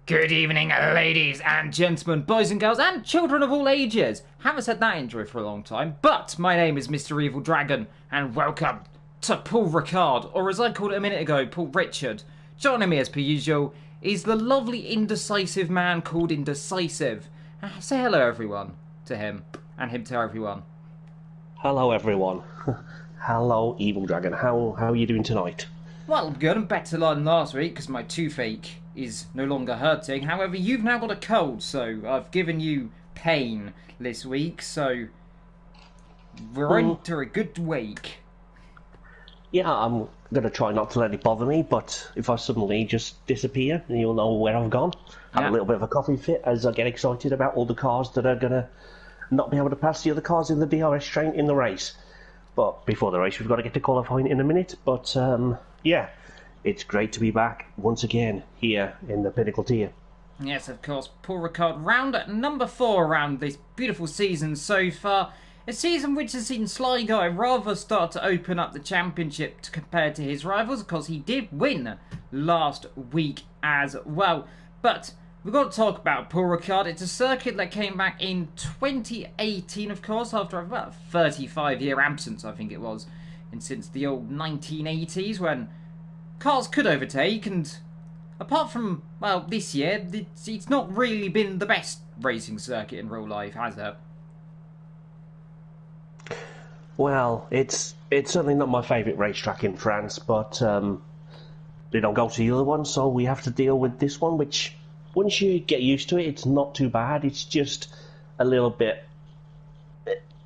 Good evening, ladies and gentlemen, boys and girls, and children of all ages. Haven't said that intro for a long time, but my name is Mr. Evil Dragon, and welcome to Paul Ricard, or as I called it a minute ago, Paul Richard. Joining me as per usual is the lovely indecisive man called Indecisive. Say hello, everyone, to him, and him to everyone. Hello, everyone. Hello, Evil Dragon. How are you doing tonight? Well, I'm good. I'm better than last week because my toothache is no longer hurting. However, you've now got a cold, so I've given you pain this week, so we're into a good week. Yeah, I'm going to try not to let it bother me, but if I suddenly just disappear, you'll know where I've gone. Have a little bit of a coffee fit as I get excited about all the cars that are going to not be able to pass the other cars in the DRS train in the race. But before the race, we've got to get to qualifying in a minute. But yeah, it's great to be back once again here in the Pinnacle tier. Yes, of course, Paul Ricard, round number 4 around this beautiful season so far. A season which has seen Sly Guy rather start to open up the championship compared to his rivals, because he did win last week as well. But we've got to talk about Paul Ricard. It's a circuit that came back in 2018, of course, after about a 35-year absence, I think it was, and since the old 1980s when cars could overtake, and apart from, well, this year, it's not really been the best racing circuit in real life, has it? Well, it's certainly not my favourite racetrack in France, but they don't go to the other one, so we have to deal with this one, which, once you get used to it, it's not too bad. It's just a little bit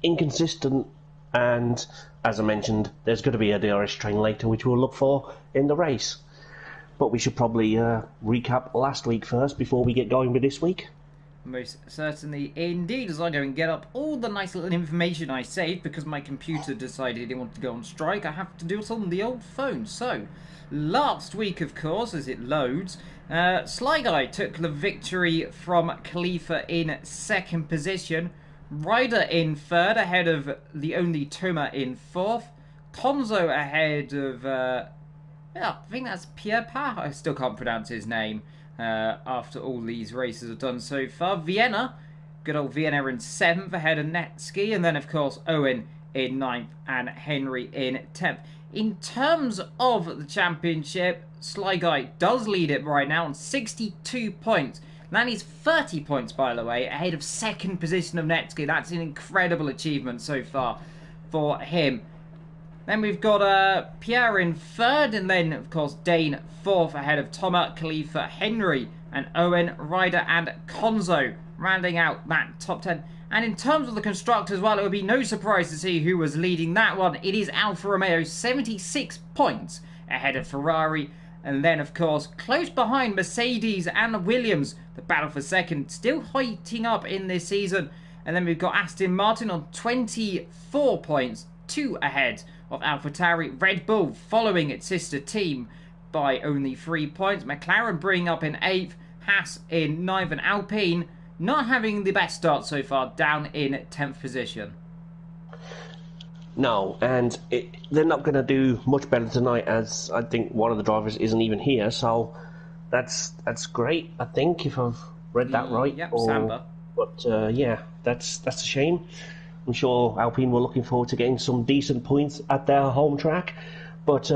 inconsistent, and as I mentioned, there's going to be a DRS train later, which we'll look for in the race. But we should probably recap last week first before we get going with this week. Most certainly indeed, as I go and get up all the nice little information I saved because my computer decided it wanted to go on strike. I have to do it on the old phone. So, last week, of course, as it loads, Sly Guy took the victory from Khalifa in second position. Ryder in third, ahead of the only Toma in fourth. Konzo ahead of, I think that's Pierre Pa. I still can't pronounce his name. After all these races are done so far. Vienna, good old Vienna in 7th ahead of Netsky, and then of course Owen in 9th and Henry in 10th. In terms of the championship, Sly Guy does lead it right now on 62 points. That is 30 points, by the way, ahead of second position of Netsky. That's an incredible achievement so far for him. Then we've got Pierre in third, and then, of course, Dane fourth ahead of Toma, Khalifa, Henry, and Owen, Ryder, and Konzo, rounding out that top 10. And in terms of the constructors, well, it would be no surprise to see who was leading that one. It is Alfa Romeo, 76 points ahead of Ferrari. And then, of course, close behind Mercedes and Williams, the battle for second, still heating up in this season. And then we've got Aston Martin on 24 points, 2 ahead of AlphaTauri. Red Bull following its sister team by only 3 points. McLaren bringing up in 8th, Haas in 9th, and Alpine not having the best start so far, down in 10th position. No, and they're not going to do much better tonight, as I think one of the drivers isn't even here, so that's great, I think, if I've read that right. Yep, Samba. But yeah, that's a shame. I'm sure Alpine were looking forward to getting some decent points at their home track, but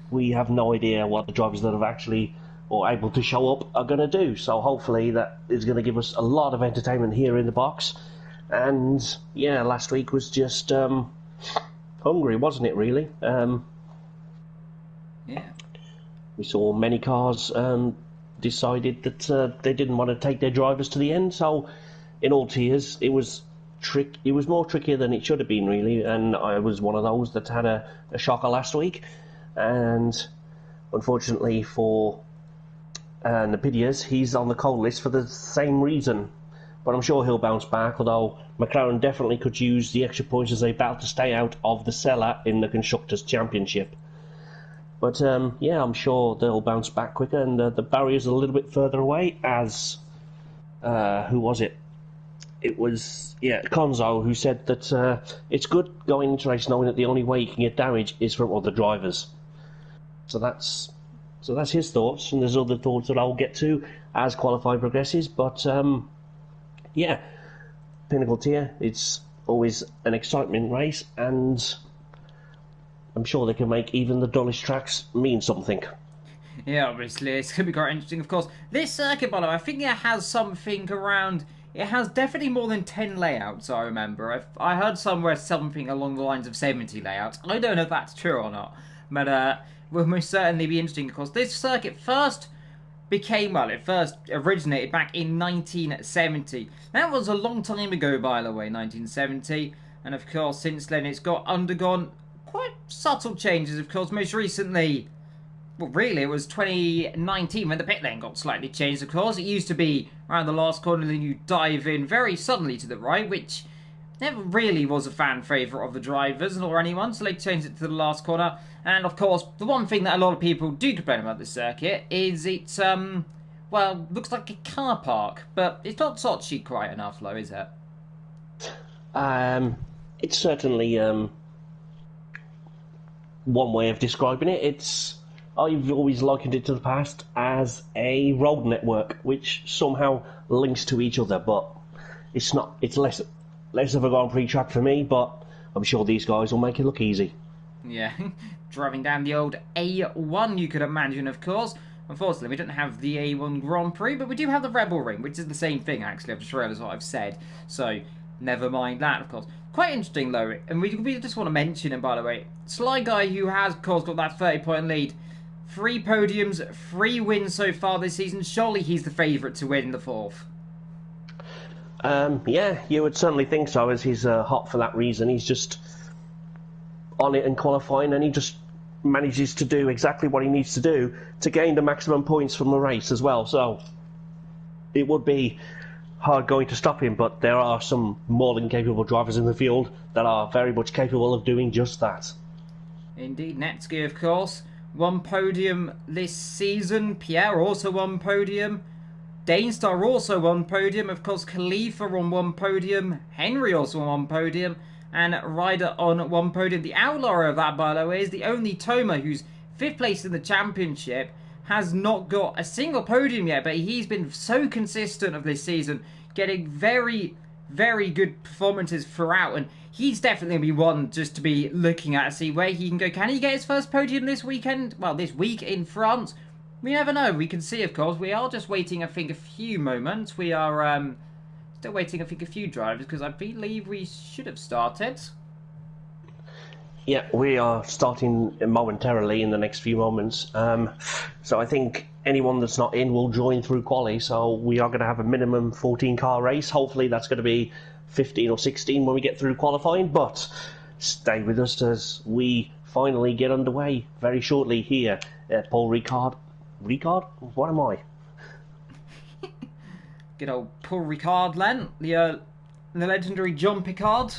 we have no idea what the drivers that have actually or able to show up are going to do. So hopefully that is going to give us a lot of entertainment here in the box. And yeah, last week was just hungry, wasn't it? Really? Yeah. We saw many cars decided that they didn't want to take their drivers to the end. So in all tiers, it was more trickier than it should have been, really, and I was one of those that had a shocker last week, and unfortunately for Napidius, he's on the cold list for the same reason, but I'm sure he'll bounce back, although McLaren definitely could use the extra points as they battle to stay out of the cellar in the Constructors' Championship. But yeah, I'm sure they'll bounce back quicker, and the barrier's a little bit further away, as who was it? It was, yeah, Konzo, who said that it's good going into race knowing that the only way you can get damage is from other drivers. So that's So that's his thoughts, and there's other thoughts that I'll get to as qualifying progresses. But yeah, Pinnacle tier, it's always an excitement race, and I'm sure they can make even the dullest tracks mean something. Yeah, obviously, it's going to be quite interesting, of course. This circuit, by the way, I think it has something around... It has definitely more than 10 layouts, I remember. I heard somewhere something along the lines of 70 layouts. I don't know if that's true or not, but will most certainly be interesting, because this circuit first became, well, it first originated back in 1970. That was a long time ago, by the way, 1970. And, of course, since then, it's got undergone quite subtle changes, of course. Most recently... Well, really, it was 2019 when the pit lane got slightly changed, of course. It used to be around the last corner, then you dive in very suddenly to the right, which never really was a fan favourite of the drivers or anyone, so they changed it to the last corner. And, of course, the one thing that a lot of people do complain about this circuit is it's, well, looks like a car park, but it's not Sochi quite enough, though, is it? It's certainly one way of describing it. I've always likened it to the past as a road network, which somehow links to each other, but it's not. It's less of a Grand Prix track for me, but I'm sure these guys will make it look easy. Yeah, driving down the old A1, you could imagine, of course. Unfortunately, we don't have the A1 Grand Prix, but we do have the Rebel Ring, which is the same thing, actually. I've just realised what I've said, so never mind that, of course. Quite interesting, though, and we just want to mention him, by the way. Sly Guy, who has, of course, got that 30-point lead. 3 podiums, 3 wins so far this season. Surely he's the favourite to win the 4th. Yeah, you would certainly think so, as he's hot for that reason. He's just on it and qualifying, and he just manages to do exactly what he needs to do to gain the maximum points from the race as well. So it would be hard going to stop him, but there are some more than capable drivers in the field that are very much capable of doing just that. Indeed, Netsky, of course. 1 podium this season. Pierre also 1 podium. Dainstar also 1 podium. Of course, Khalifa on 1 podium. Henry also on 1 podium. And Ryder on 1 podium. The outlier of that, by the way, is the only Toma, who's 5th place in the championship, has not got a single podium yet, but he's been so consistent of this season, getting very, very good performances throughout, and he's definitely going to be one just to be looking at, see where he can go. Can he get his first podium this weekend? Well, this week in France? We never know. We can see, of course. We are just waiting, I think, a few moments. We are still waiting, I think, a few drivers, because I believe we should have started. Yeah, we are starting momentarily in the next few moments. So I think anyone that's not in will join through quali. So we are going to have a minimum 14-car race. Hopefully that's going to be 15 or 16 when we get through qualifying. But stay with us as we finally get underway very shortly here at Paul Ricard. Ricard? What am I? Good old Paul Ricard, Len. The legendary John Picard.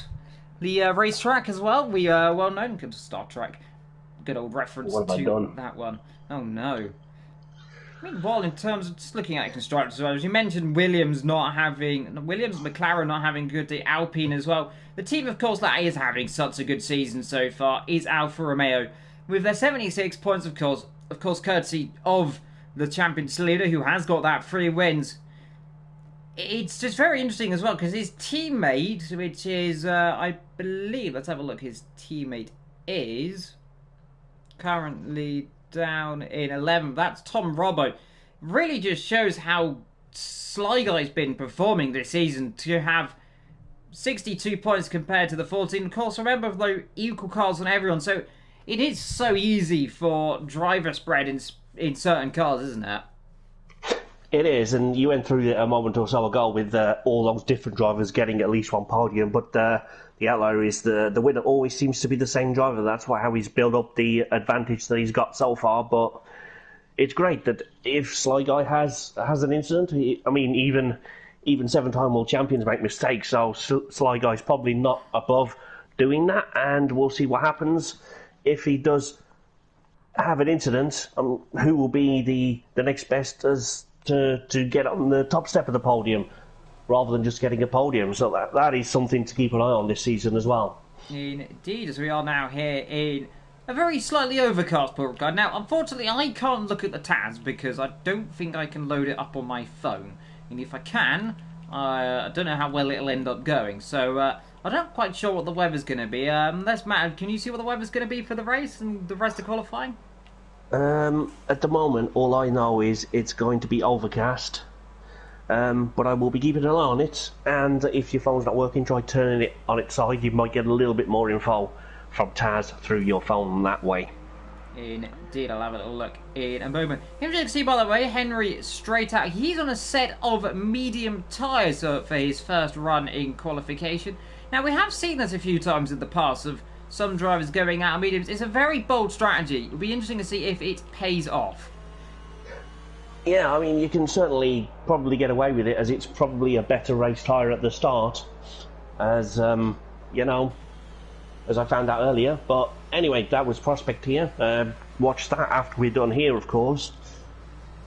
The racetrack as well. We are well known to Star Trek. Good old reference to that one. Oh no. I mean, well, in terms of just looking at constructors, as you mentioned, Williams, McLaren not having good, the Alpine as well. The team, of course, that is having such a good season so far is Alfa Romeo, with their 76 points, of course, courtesy of the Champions leader, who has got that 3 wins. It's just very interesting as well, because his teammate, which is, I believe, let's have a look, his teammate is currently down in 11th. That's Tom Robbo. Really just shows how Sly Guy's been performing this season to have 62 points compared to the 14. Of course, remember, though, equal cars on everyone, so it is so easy for driver spread in certain cars, isn't it? It is, and you went through it a moment or so ago with all those different drivers getting at least 1 podium, but the outlier is the winner always seems to be the same driver. That's how he's built up the advantage that he's got so far, but it's great that if Sly Guy has an incident, even 7-time world champions make mistakes, so Sly Guy's probably not above doing that, and we'll see what happens if he does have an incident. Who will be the next best to get on the top step of the podium rather than just getting a podium. So that is something to keep an eye on this season as well. Indeed, as we are now here in a very slightly overcast Paul Ricard. Now, unfortunately, I can't look at the TAS because I don't think I can load it up on my phone. And if I can, I don't know how well it'll end up going. So, I'm not quite sure what the weather's going to be. Matt, can you see what the weather's going to be for the race and the rest of qualifying? At the moment, all I know is it's going to be overcast. But I will be keeping an eye on it, and if your phone's not working, try turning it on its side. You might get a little bit more info from Taz through your phone that way. Indeed, I'll have a little look in a moment. You can see, by the way, Henry straight out. He's on a set of medium tyres for his first run in qualification. Now, we have seen this a few times in the past of some drivers going out of mediums. It's a very bold strategy. It'll be interesting to see if it pays off. Yeah, I mean, you can certainly probably get away with it, as it's probably a better race tyre at the start, as, you know, as I found out earlier. But anyway, that was Prospect here. Watch that after we're done here, of course.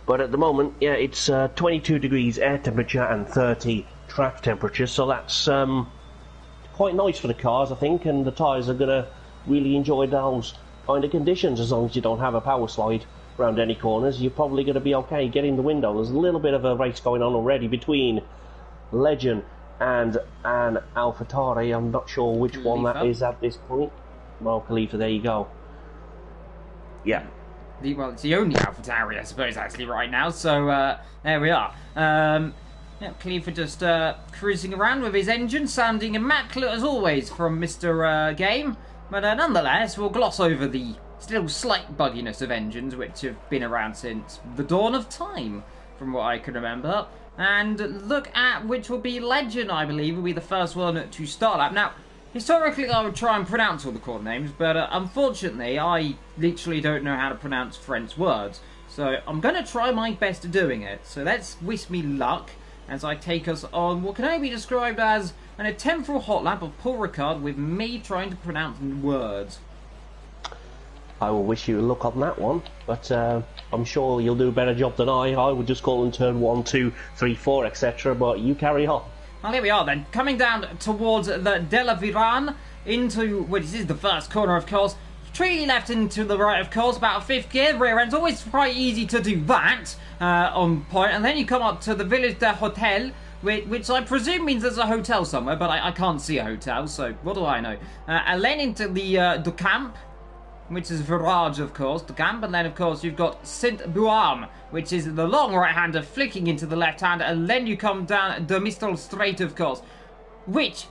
But at the moment, yeah, it's 22 degrees air temperature and 30 track temperature, so that's quite nice for the cars, I think, and the tyres are going to really enjoy those kind of conditions. As long as you don't have a power slide around any corners, you're probably going to be okay getting the window. There's a little bit of a race going on already between Legend and an AlphaTauri. I'm not sure which one that is at this point. Well, Khalifa, there you go. Yeah. Well, it's the only AlphaTauri, I suppose, actually, right now. So, there we are. Yeah, Khalifa just cruising around with his engine, sounding immaculate as always from Mr. Game. But nonetheless, we'll gloss over the still slight bugginess of engines, which have been around since the dawn of time, from what I can remember. And look at which will be Legend, I believe, will be the first one to start up. Now, historically, I would try and pronounce all the corner names, but unfortunately, I literally don't know how to pronounce French words. So I'm going to try my best at doing it. So let's wish me luck as I take us on what can only be described as an attempt for a hot lap of Paul Ricard with me trying to pronounce words. I will wish you luck on that one, but I'm sure you'll do a better job than I. I would just call them turn 1, 2, 3, 4, etc., but you carry on. Well, here we are then, coming down towards the De La Viran, into, well, this is the first corner, of course. Treaty left into the right, of course, about a fifth gear. Rear end's always quite easy to do that on point. And then you come up to the Village de Hotel, which I presume means there's a hotel somewhere, but I can't see a hotel, so what do I know? And then into the Camp, which is Virage, of course, the Camp. And then, of course, you've got Saint-Baume, which is the long right-hander flicking into the left-hand. And then you come down the Mistral Strait, of course, which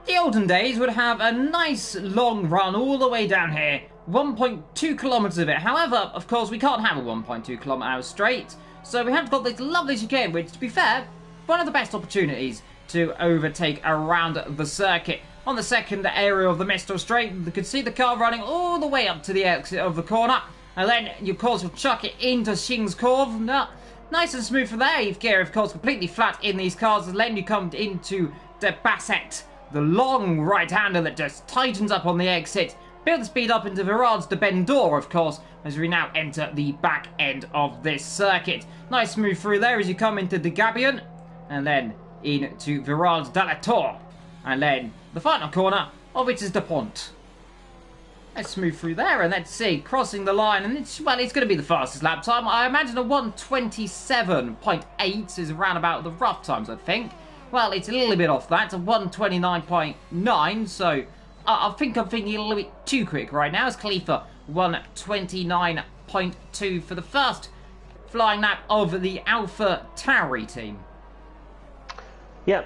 the olden days would have a nice long run all the way down here. 1.2 kilometres of it. However, of course, we can't have a 1.2 kilometre straight. So we have got this lovely chicane, which, to be fair, one of the best opportunities to overtake around the circuit. On the second area of the Mistral Strait, you can see the car running all the way up to the exit of the corner. And then, of course, you'll chuck it into Shing's Cove. Nice and smooth from there. You've gear, of course, completely flat in these cars. And then you come into the Bassett, the long right-hander that just tightens up on the exit. Build the speed up into Virage de Bendor, of course, as we now enter the back end of this circuit. Nice smooth through there as you come into the Gabion. And then into Virage de la Tour. And then the final corner of it is the Pont. Let's move through there and let's see, crossing the line, and it's going to be the fastest lap time. I imagine a 1:27.8 is around about the rough times, I think. Well, it's a little bit off that, a 1:29.9, so I think I'm thinking a little bit too quick right now. As Khalifa 1:29.2 for the first flying lap of the AlphaTauri team. Yeah,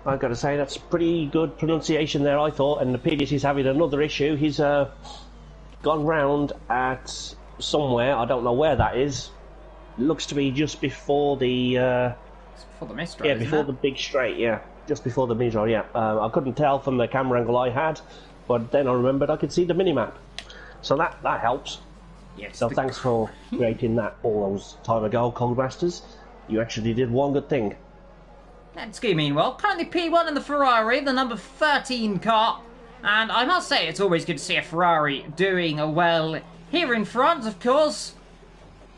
I've got to say that's pretty good pronunciation there, I thought. And the Pedis is having another issue. He's gone round at somewhere. I don't know where that is. Looks to be just before the before the Mistral. Yeah, before the big straight. Yeah, just before the Mistral. Yeah, I couldn't tell from the camera angle I had, but then I remembered I could see the minimap, so that helps. Yes. So thanks for creating that all those time ago, CODEMASTERS. You actually did one good thing. Let's go, meanwhile. Currently P1 in the Ferrari, the number 13 car. And I must say, it's always good to see a Ferrari doing well. Here in front, of course,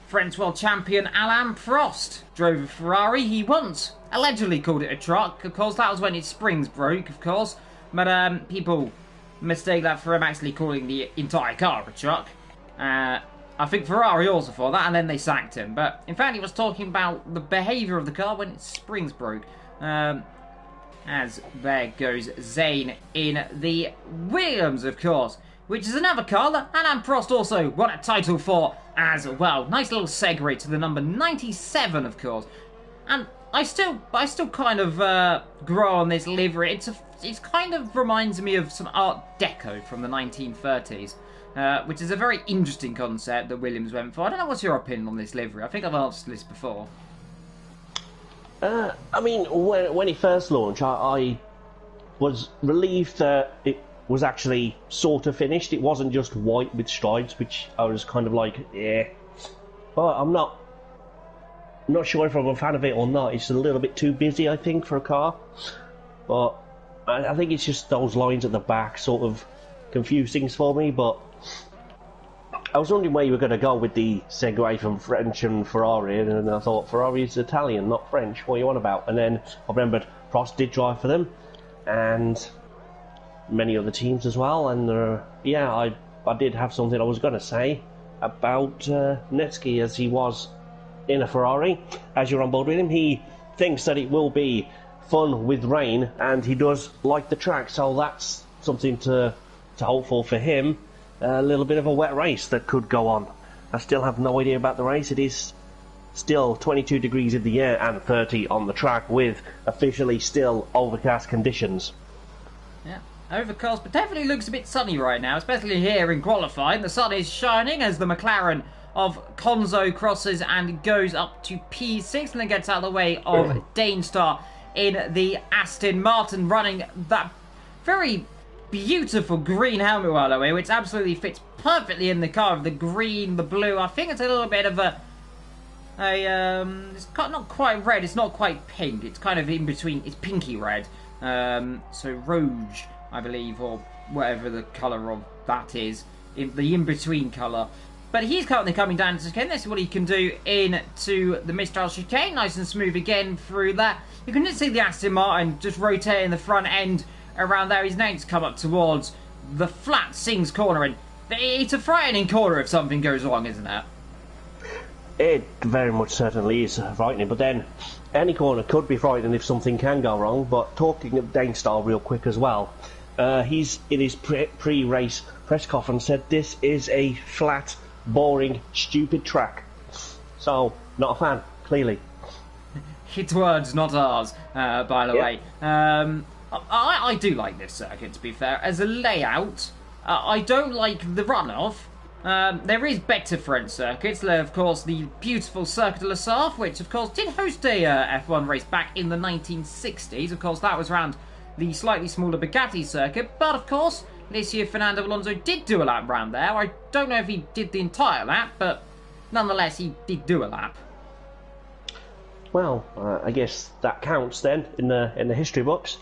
French world champion Alain Prost drove a Ferrari. He once allegedly called it a truck. Of course, that was when its springs broke, of course. But people mistake that for him actually calling the entire car a truck. I think Ferrari also thought that, and then they sacked him. But in fact, he was talking about the behaviour of the car when its springs broke. As there goes Zane in the Williams, of course, which is another car that Alain Prost also won a title for as well. Nice little segue to the number 97, of course. And I still kind of grow on this livery. It kind of reminds me of some Art Deco from the 1930s, which is a very interesting concept that Williams went for. I don't know what's your opinion on this livery. I think I've answered this before. I mean, when it first launched, I was relieved that it was actually sort of finished. It wasn't just white with stripes, which I was kind of like, yeah. But I'm not sure if I'm a fan of it or not. It's a little bit too busy, I think, for a car. But I think it's just those lines at the back sort of confuse things for me. But I was wondering where you were going to go with the segue from French and Ferrari, and I thought Ferrari is Italian, not French. What are you on about? And then I remembered Prost did drive for them, and many other teams as well. And yeah, I did have something I was going to say about Netsky, as he was in a Ferrari. As you're on board with him, he thinks that it will be fun with rain, and he does like the track, so that's something to hope for him. A little bit of a wet race that could go on. I still have no idea about the race. It is still 22 degrees in the air and 30 on the track, with officially still overcast conditions. Yeah, overcast, but definitely looks a bit sunny right now, especially here in qualifying. The sun is shining as the McLaren of Conzo crosses and goes up to P6 and then gets out of the way of Danestar in the Aston Martin, running that very beautiful green helmet, by the way, which absolutely fits perfectly in the car of the green, the blue. I think it's a little bit of it's not quite red, it's not quite pink, it's kind of in between, it's pinky red. So rouge, I believe, or whatever the colour of that is, the in-between colour. But he's currently coming down to chicane. Let's see what he can do into the Mistral chicane. Nice and smooth again through that. You can just see the Aston Martin just rotating the front end around there. He's now to come up towards the flat Sings corner, and it's a frightening corner if something goes wrong, isn't it? It very much certainly is frightening, but then any corner could be frightening if something can go wrong. But talking of Danestar real quick as well, he's in his pre-race press conference said this is a flat, boring, stupid track. So, not a fan, clearly. His words, not ours, by the way. I do like this circuit, to be fair. As a layout, I don't like the runoff. There is better French circuits. Of course, the beautiful Circuit de la Sarthe, which, of course, did host a F1 race back in the 1960s. Of course, that was around the slightly smaller Bugatti circuit. But, of course, this year Fernando Alonso did do a lap round there. I don't know if he did the entire lap, but nonetheless, he did do a lap. Well, I guess that counts then in the history books.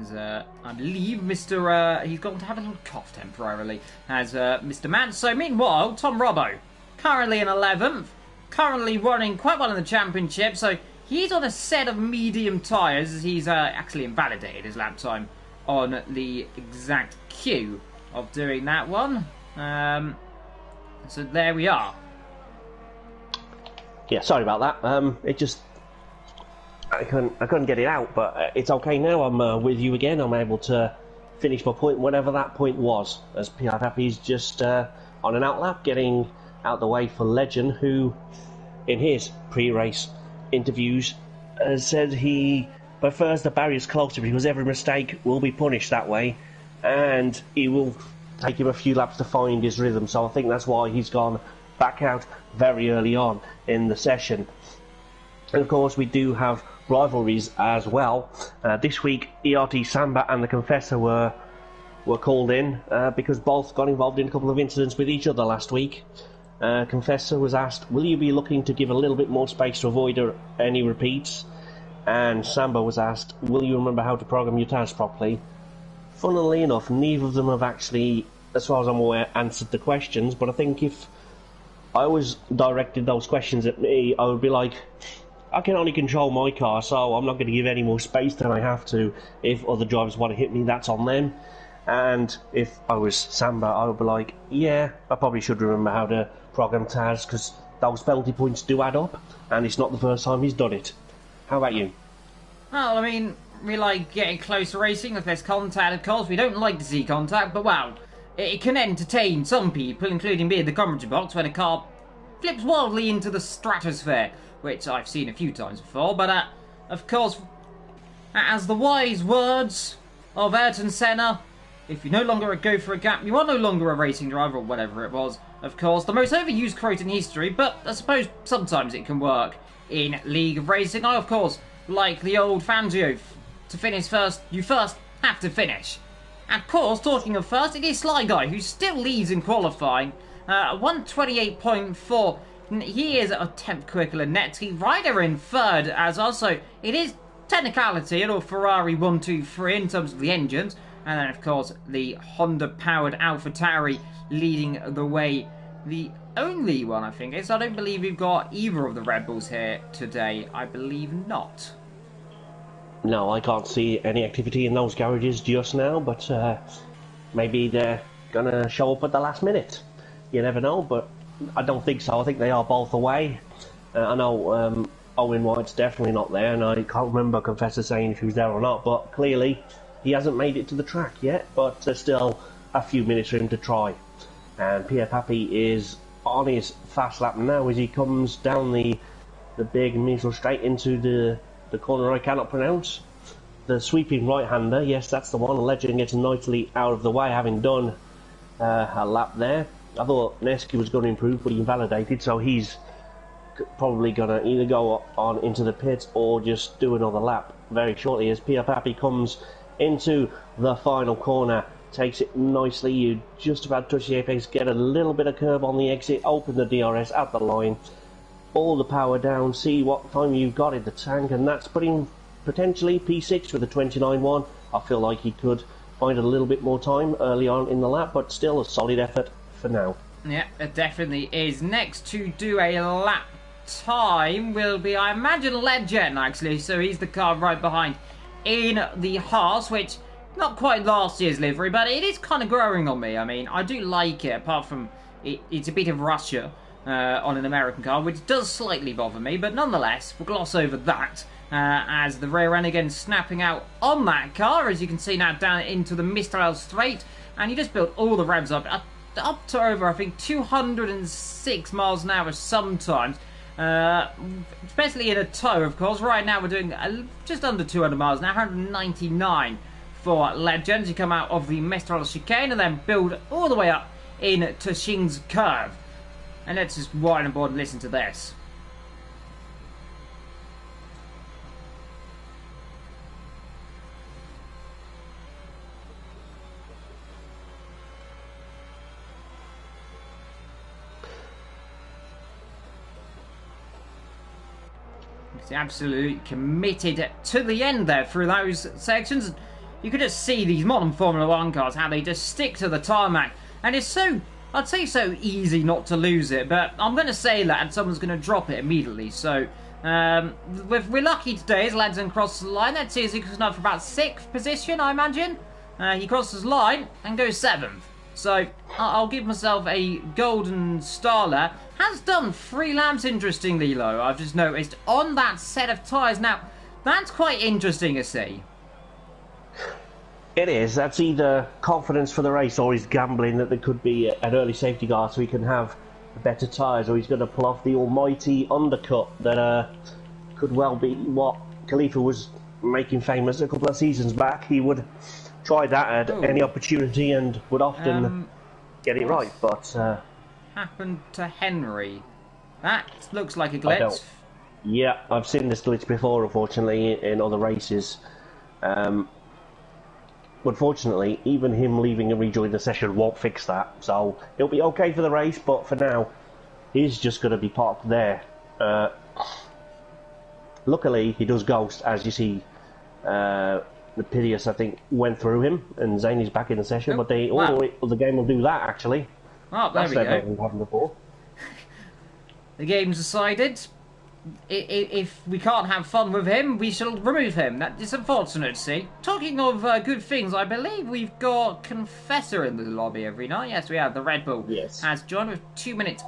I believe Mr. He's got to have a little cough temporarily, as Mr. Manso. Meanwhile, Tom Robbo, currently in 11th, currently running quite well in the championship, so he's on a set of medium tyres, as he's actually invalidated his lap time on the exact cue of doing that one. So there we are. Yeah, sorry about that. It just I couldn't get it out, but it's okay now. I'm with you again. I'm able to finish my point, whatever that point was. As Pierre Papi's just on an outlap, getting out the way for Legend, who, in his pre-race interviews, said he prefers the barriers closer because every mistake will be punished that way, and he will take him a few laps to find his rhythm. So I think that's why he's gone back out very early on in the session. And of course, we do have rivalries as well. This week, ERT Samba and the Confessor were called in because both got involved in a couple of incidents with each other last week. Confessor was asked, will you be looking to give a little bit more space to avoid any repeats? And Samba was asked, will you remember how to program your tasks properly? Funnily enough, neither of them have actually, as far as I'm aware, answered the questions, but I think if I was directed those questions at me, I would be like, I can only control my car, so I'm not going to give any more space than I have to. If other drivers want to hit me, that's on them. And if I was Samba, I would be like, yeah, I probably should remember how to program TAS, because those penalty points do add up, and it's not the first time he's done it. How about you? Well, I mean, we like getting close to racing if there's contact, of course. We don't like to see contact, but wow, it can entertain some people, including me in the commentary box, when a car flips wildly into the stratosphere, which I've seen a few times before. But, of course, as the wise words of Ayrton Senna, if you no longer go for a gap, you are no longer a racing driver, or whatever it was. Of course, the most overused quote in history, but I suppose sometimes it can work in League of Racing. I, of course, like the old Fangio, to finish first, you first have to finish. And of course, talking of first, it is Sly Guy, who still leads in qualifying. 128.4. He is a 10th quicker than Netty. Ryder in third, as also, it is technicality, a Ferrari 1-2-3 in terms of the engines. And then, of course, the Honda-powered AlphaTauri leading the way. The only one, I think, is I don't believe we've got either of the Red Bulls here today. I believe not. No, I can't see any activity in those garages just now, but maybe they're going to show up at the last minute. You never know, but I don't think so. I think they are both away. I know Owen White's definitely not there, and I can't remember Confessor saying if he was there or not, but clearly he hasn't made it to the track yet, but there's still a few minutes for him to try. And Pierre Papi is on his fast lap now as he comes down the big Miesel straight into the corner I cannot pronounce. The sweeping right-hander, yes, that's the one. Legend gets nicely out of the way, having done a lap there. I thought Neski was going to improve, but he invalidated, so he's probably going to either go on into the pits or just do another lap very shortly as Pierre Papi comes into the final corner. Takes it nicely. You just about touch the apex, get a little bit of curve on the exit, open the DRS at the line, all the power down, see what time you've got in the tank, and that's putting potentially P6 with a 29.1. I feel like he could find a little bit more time early on in the lap, but still a solid effort for now. Yeah, it definitely is. Next to do a lap time will be, I imagine, Legend, actually, so he's the car right behind in the Haas, which not quite last year's livery, but it is kind of growing on me. I mean, I do like it, apart from it's a bit of Russia on an American car, which does slightly bother me, but nonetheless, we'll gloss over that as the rear end again snapping out on that car, as you can see now down into the Mistral Straight, and you just built all the revs up to over, I think, 206 miles an hour sometimes. Especially in a tow, of course. Right now we're doing just under 200 miles an hour, 199 for Legends. You come out of the Mistral chicane and then build all the way up into Shing's curve. And let's just wind aboard and listen to this. He's absolutely committed to the end there through those sections. You could just see these modern Formula 1 cars, how they just stick to the tarmac. And it's so, I'd say so easy not to lose it, but I'm going to say that someone's going to drop it immediately. So, we're lucky today as Ladson crosses the line. Let's see as he goes up for about 6th position, I imagine. He crosses the line and goes 7th. So, I'll give myself a golden star there. Has done 3 laps, interestingly, though, I've just noticed, on that set of tyres. Now, that's quite interesting to see. It is. That's either confidence for the race or he's gambling that there could be an early safety car so he can have better tyres, or he's going to pull off the almighty undercut that could well be what Khalifa was making famous a couple of seasons back. He would try that at any opportunity and would often get it right, but happened to Henry? That looks like a glitch. Yeah, I've seen this glitch before, unfortunately, in other races. Unfortunately, even him leaving and rejoining the session won't fix that, so it'll be okay for the race, but for now, he's just going to be parked there. Luckily, he does ghost, as you see. The Pidius, I think, went through him, and Zany's back in the session, but the game will do that, actually. Oh, there we go. Happened before. The game's decided. if we can't have fun with him, we shall remove him. That is unfortunate to see. Talking of good things, I believe we've got Confessor in the lobby every night. Yes, we have. The Red Bull has joined with 2 minutes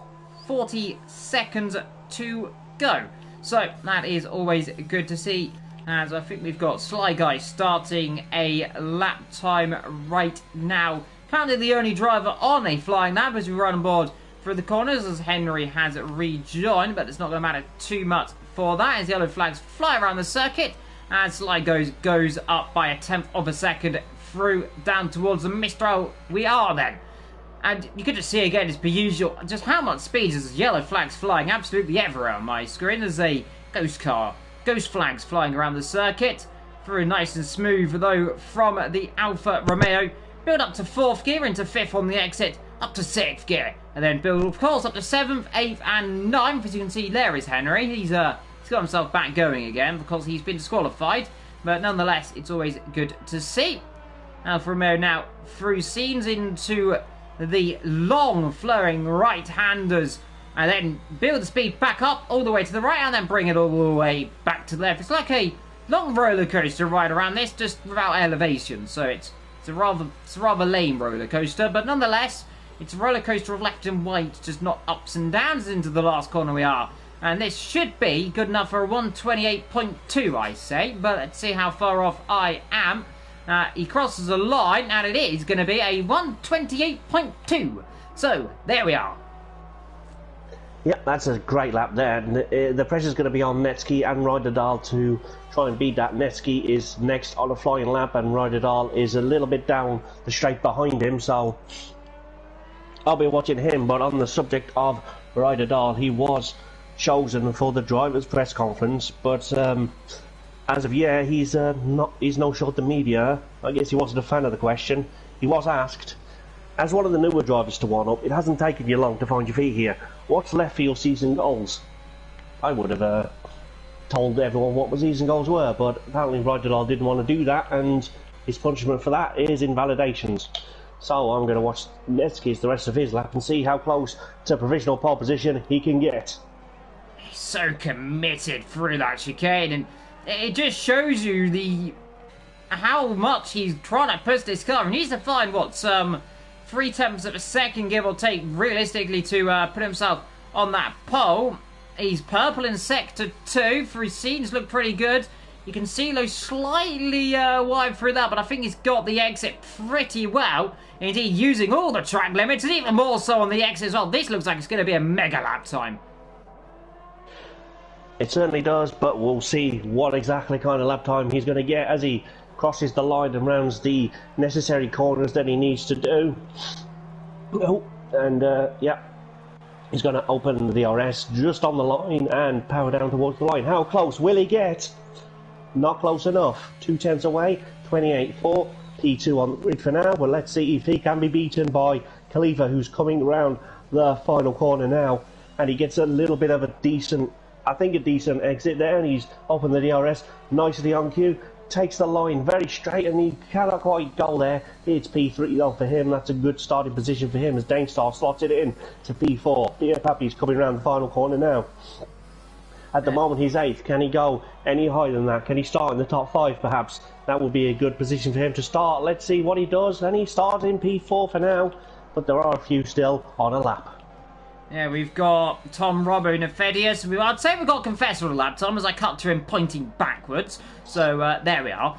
40 seconds to go. So that is always good to see. As I think we've got Sly Guy starting a lap time right now. Currently the only driver on a flying lap as we run on board through the corners, as Henry has rejoined, but it's not going to matter too much for that as yellow flags fly around the circuit as Sly goes up by a tenth of a second through down towards the Mistral. We are then. And you can just see again, as per usual, just how much speed is yellow flags flying absolutely everywhere on my screen. There's a ghost flags flying around the circuit. Through nice and smooth, though, from the Alfa Romeo. Build up to 4th gear, into 5th on the exit, up to 6th gear. And then build, of course, up to 7th, 8th, and 9th. As you can see, there is Henry. He's got himself back going again because he's been disqualified. But nonetheless, it's always good to see. Alfa Romeo now through scenes into the long flowing right-handers, and then build the speed back up all the way to the right and then bring it all the way back to the left. It's like a long roller coaster ride around this, just without elevation, so it's a rather lame roller coaster, but nonetheless it's a roller coaster of left and right, just not ups and downs. Into the last corner we are, and this should be good enough for a 128.2, I say, but let's see how far off I am. He crosses the line, and it is going to be a 128.2. So, there we are. Yep, that's a great lap there. And the pressure's going to be on Netsky and Ryderdal to try and beat that. Netsky is next on a flying lap, and Ryderdal is a little bit down the straight behind him, so I'll be watching him. But on the subject of Ryderdal, he was chosen for the driver's press conference, but as of yet, he's no short the media. I guess he wasn't a fan of the question. He was asked, as one of the newer drivers to one up, it hasn't taken you long to find your feet here. What's left for your season goals? I would have told everyone what my season goals were, but apparently Ryderdal didn't want to do that, and his punishment for that is invalidations. So I'm going to watch Netsky's the rest of his lap and see how close to provisional pole position he can get. He's so committed through that chicane, and it just shows you how much he's trying to push this car. He needs to find, what, some 0.3 of a second, give or take, realistically, to put himself on that pole. He's purple in Sector 2. Through scenes look pretty good. You can see those slightly wide through that, but I think he's got the exit pretty well. Indeed, using all the track limits, and even more so on the exit as well. This looks like it's going to be a mega lap time. It certainly does, but we'll see what exactly kind of lap time he's going to get as he crosses the line and rounds the necessary corners that he needs to do. Oh, and yeah, he's going to open the DRS just on the line and power down towards the line. How close will he get? Not close enough. 2/10 away, 28.4. P2 on the grid for now, but let's see if he can be beaten by Khalifa, who's coming around the final corner now, and he gets a little bit of a decent exit there, and he's opened the DRS nicely on cue, takes the line very straight, and he cannot quite go there. It's P3 though for him. That's a good starting position for him as Danestar slots it in to P4. Pierre Pappy's coming around the final corner now. At the moment he's 8th. Can he go any higher than that? Can he start in the top 5 perhaps? That would be a good position for him to start. Let's see what he does, and he starts in P4 for now, but there are a few still on a lap. Yeah, we've got Tom Robbo Nefedius. I'd say we've got Confessor on the lap time as I cut to him pointing backwards. So there we are.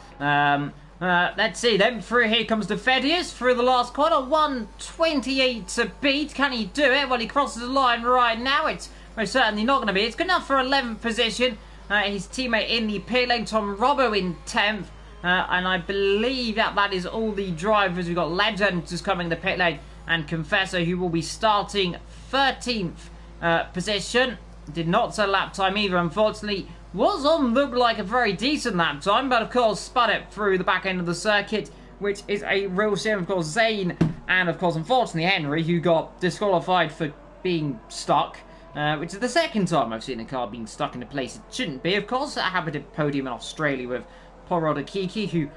Let's see then. Through here comes Nefedius through the last corner. 128 to beat. Can he do it? Well, he crosses the line right now. It's most certainly not going to be. It's good enough for 11th position. His teammate in the pit lane, Tom Robbo, in 10th. And I believe that is all the drivers. We've got Legend just coming in the pit lane, and Confessor, who will be starting 13th position. Did not set a lap time either, unfortunately. Was on, looked like a very decent lap time, but of course spun it through the back end of the circuit, which is a real shame. Of course, Zane, and of course, unfortunately, Henry, who got disqualified for being stuck, which is the second time I've seen a car being stuck in a place it shouldn't be. Of course, that happened at podium in Australia with Paul Rodakiki, who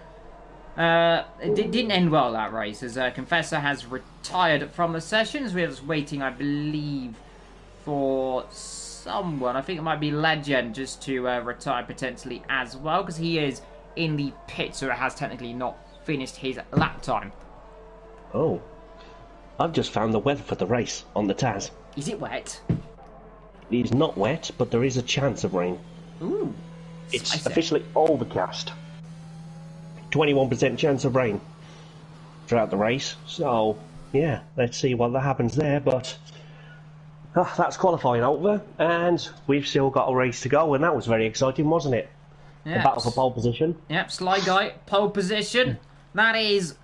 didn't end well that race, as Confessor has retired from the sessions. We're just waiting, I believe, for someone. I think it might be Legend just to retire potentially as well, because he is in the pit, so it has technically not finished his lap time. Oh. I've just found the weather for the race on the Taz. Is it wet? It is not wet, but there is a chance of rain. Ooh. It's spicy. officially overcast. 21% chance of rain throughout the race. So, yeah, let's see what happens there. But that's qualifying over, and we've still got a race to go, and that was very exciting, wasn't it? Yep. The battle for pole position. Yep, Sly Guy, pole position. That is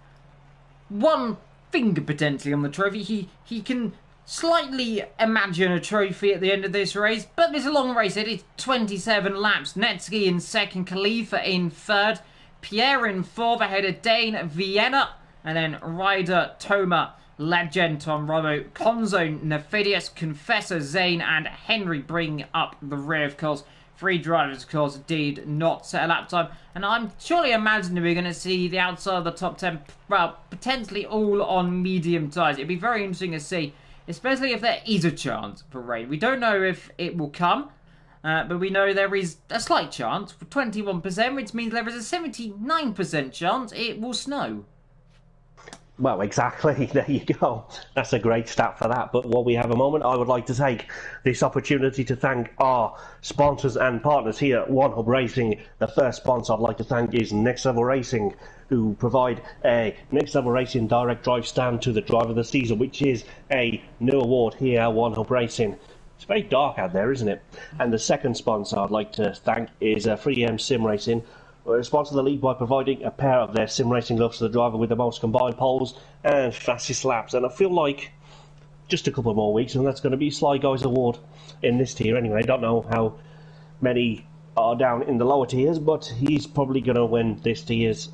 one finger potentially on the trophy. He can slightly imagine a trophy at the end of this race, but it's a long race. It is 27 laps. Netsky in second, Khalifa in third, Pierre in fourth, ahead of Dane, Vienna, and then Ryder, Toma, Legend, Tom Romo, Konzo, Nefidius, Confessor, Zane, and Henry bring up the rear, of course. Three drivers, of course, did not set a lap time. And I'm surely imagining we're going to see the outside of the top 10, well, potentially all on medium tyres. It'd be very interesting to see, especially if there is a chance for rain. We don't know if it will come, but we know there is a slight chance, for 21%, which means there is a 79% chance it will snow. Well, exactly. There you go. That's a great stat for that. But while we have a moment, I would like to take this opportunity to thank our sponsors and partners here at One Hub Racing. The first sponsor I'd like to thank is Next Level Racing, who provide a Next Level Racing direct drive stand to the driver of the season, which is a new award here at One Hub Racing. It's very dark out there, isn't it? And the second sponsor I'd like to thank is 3M Sim Racing, sponsor the league by providing a pair of their sim racing gloves to the driver with the most combined poles and fastest laps. And I feel like just a couple more weeks and that's going to be Sly Guy's award in this tier anyway. I don't know how many are down in the lower tiers, but he's probably going to win this tier's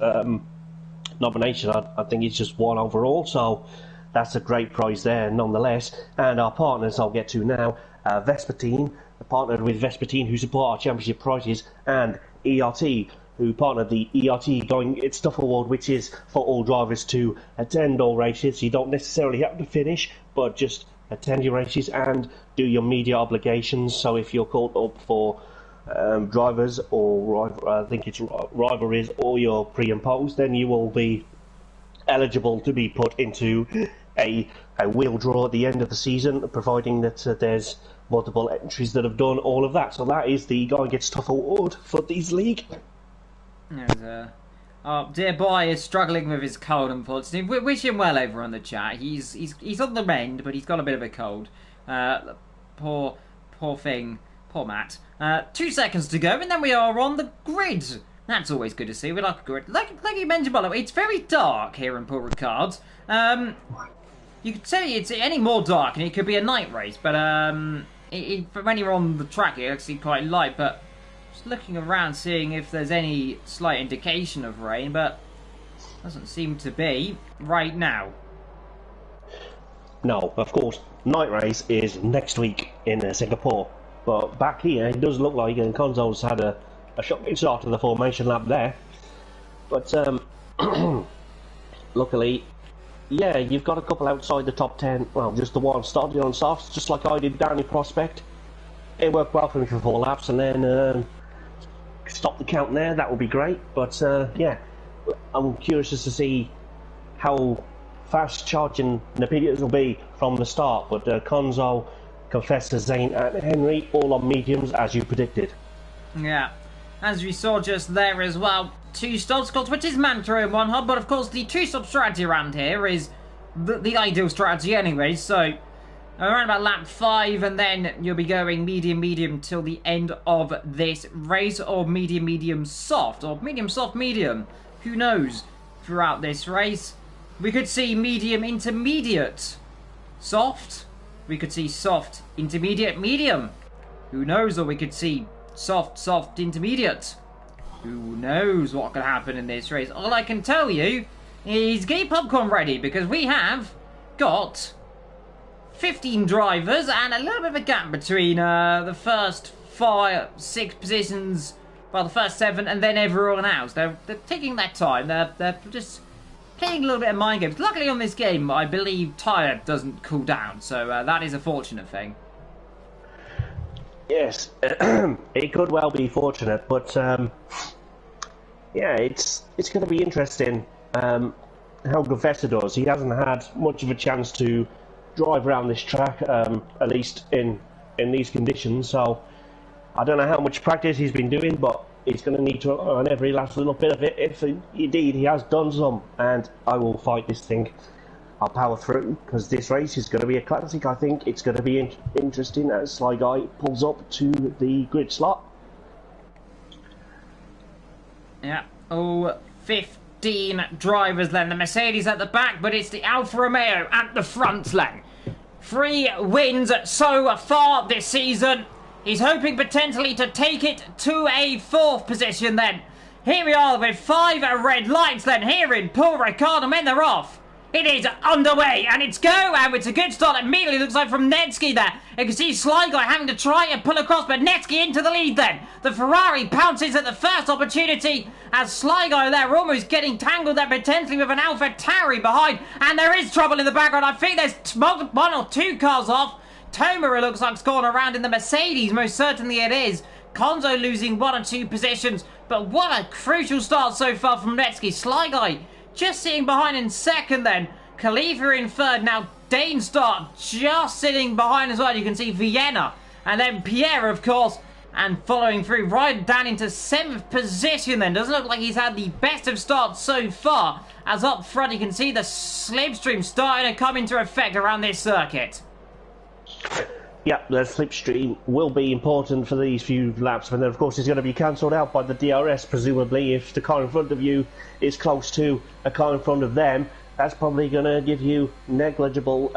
nomination. I think it's just one overall, so that's a great prize there nonetheless. And our partners I'll get to now, Vespertine, partnered with Vespertine, who support our championship prizes, and ERT, who partnered the ERT Going It's Stuff Award, which is for all drivers to attend all races. You don't necessarily have to finish, but just attend your races and do your media obligations. So if you're called up for drivers or I think it's rivalries or your pre and post, then you will be eligible to be put into a wheel draw at the end of the season, providing that there's multiple entries that have done all of that. So that is the Going Get Stuff Award for this league. Dear boy is struggling with his cold, unfortunately. Wish him well over on the chat. He's on the mend, but he's got a bit of a cold. Poor thing. Poor Matt. 2 seconds to go, and then we are on the grid. That's always good to see. We like a grid. Like you mentioned, by the way, it's very dark here in Paul Ricard. You could say it's any more dark, and it could be a night race, but when you're on the track, it's actually quite light, but just looking around, seeing if there's any slight indication of rain, but doesn't seem to be right now. No, of course, night race is next week in Singapore, but back here it does look like Konzo's had a shocking start to the formation lap there, but luckily, yeah, you've got a couple outside the top 10. Well, just the one started on softs, just like I did down in Prospect. It worked well for me for 4 laps, and then stop the count there. That would be great. But yeah, I'm curious as to see how fast charging Nepidius will be from the start. But Konzo, Confessor, Zane, and Henry all on mediums as you predicted. Yeah, as we saw just there as well. 2 stops, which is mantra in One Hub, but of course the 2-stop strategy around here is the ideal strategy anyway, so around about lap 5 and then you'll be going medium till the end of this race, or medium soft, or medium soft medium, who knows, throughout this race. We could see medium intermediate soft, we could see soft intermediate medium, who knows, or we could see soft intermediate. Who knows what could happen in this race? All I can tell you is get your popcorn ready, because we have got 15 drivers and a little bit of a gap between the first 6 positions, well, the first 7, and then everyone else. They're taking their time. They're just playing a little bit of mind games. Luckily on this game, I believe tyre doesn't cool down, so that is a fortunate thing. Yes, it could well be fortunate, but yeah, it's going to be interesting how Professor does. He hasn't had much of a chance to drive around this track, at least in these conditions. So I don't know how much practice he's been doing, but he's going to need to earn every last little bit of it. If indeed he has done some, and I will fight this thing. I'll power through, because this race is going to be a classic. I think it's going to be interesting as Sly Guy pulls up to the grid slot. Yeah, 15 drivers then. The Mercedes at the back, but it's the Alfa Romeo at the front then. 3 wins so far this season. He's hoping potentially to take it to a 4th position then. Here we are with 5 red lights then here in Paul Ricard, and when they're off, it is underway, and it's go, and it's a good start. Immediately looks like from Netsky there. You can see Sly Guy having to try and pull across, but Netsky into the lead then. The Ferrari pounces at the first opportunity as Sly Guy there almost getting tangled there potentially with an Alpha Tauri behind, and there is trouble in the background. I think there's 1 or 2 cars off. Toma, it looks like, has gone around in the Mercedes, most certainly it is. Konzo losing 1 or 2 positions, but what a crucial start so far from Netsky. Sly Guy just sitting behind in 2nd then. Khalifa in 3rd. Now Dane Stark just sitting behind as well. You can see Vienna. And then Pierre, of course. And following through right down into 7th position then. Doesn't look like he's had the best of starts so far. As up front you can see the slipstream starting to come into effect around this circuit. Yeah, the slipstream will be important for these few laps, and then of course it's going to be cancelled out by the DRS, presumably. If the car in front of you is close to a car in front of them, that's probably going to give you negligible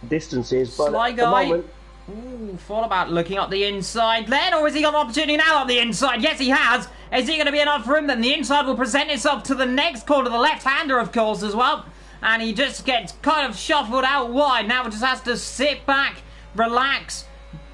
distances. But Sly at the Guy. moment... Ooh, thought about looking up the inside then, or has he got an opportunity now up the inside? Yes, he has. Is he going to be enough for him? Then the inside will present itself to the next corner, the left-hander, of course, as well. And he just gets kind of shuffled out wide. Now just has to sit back, relax,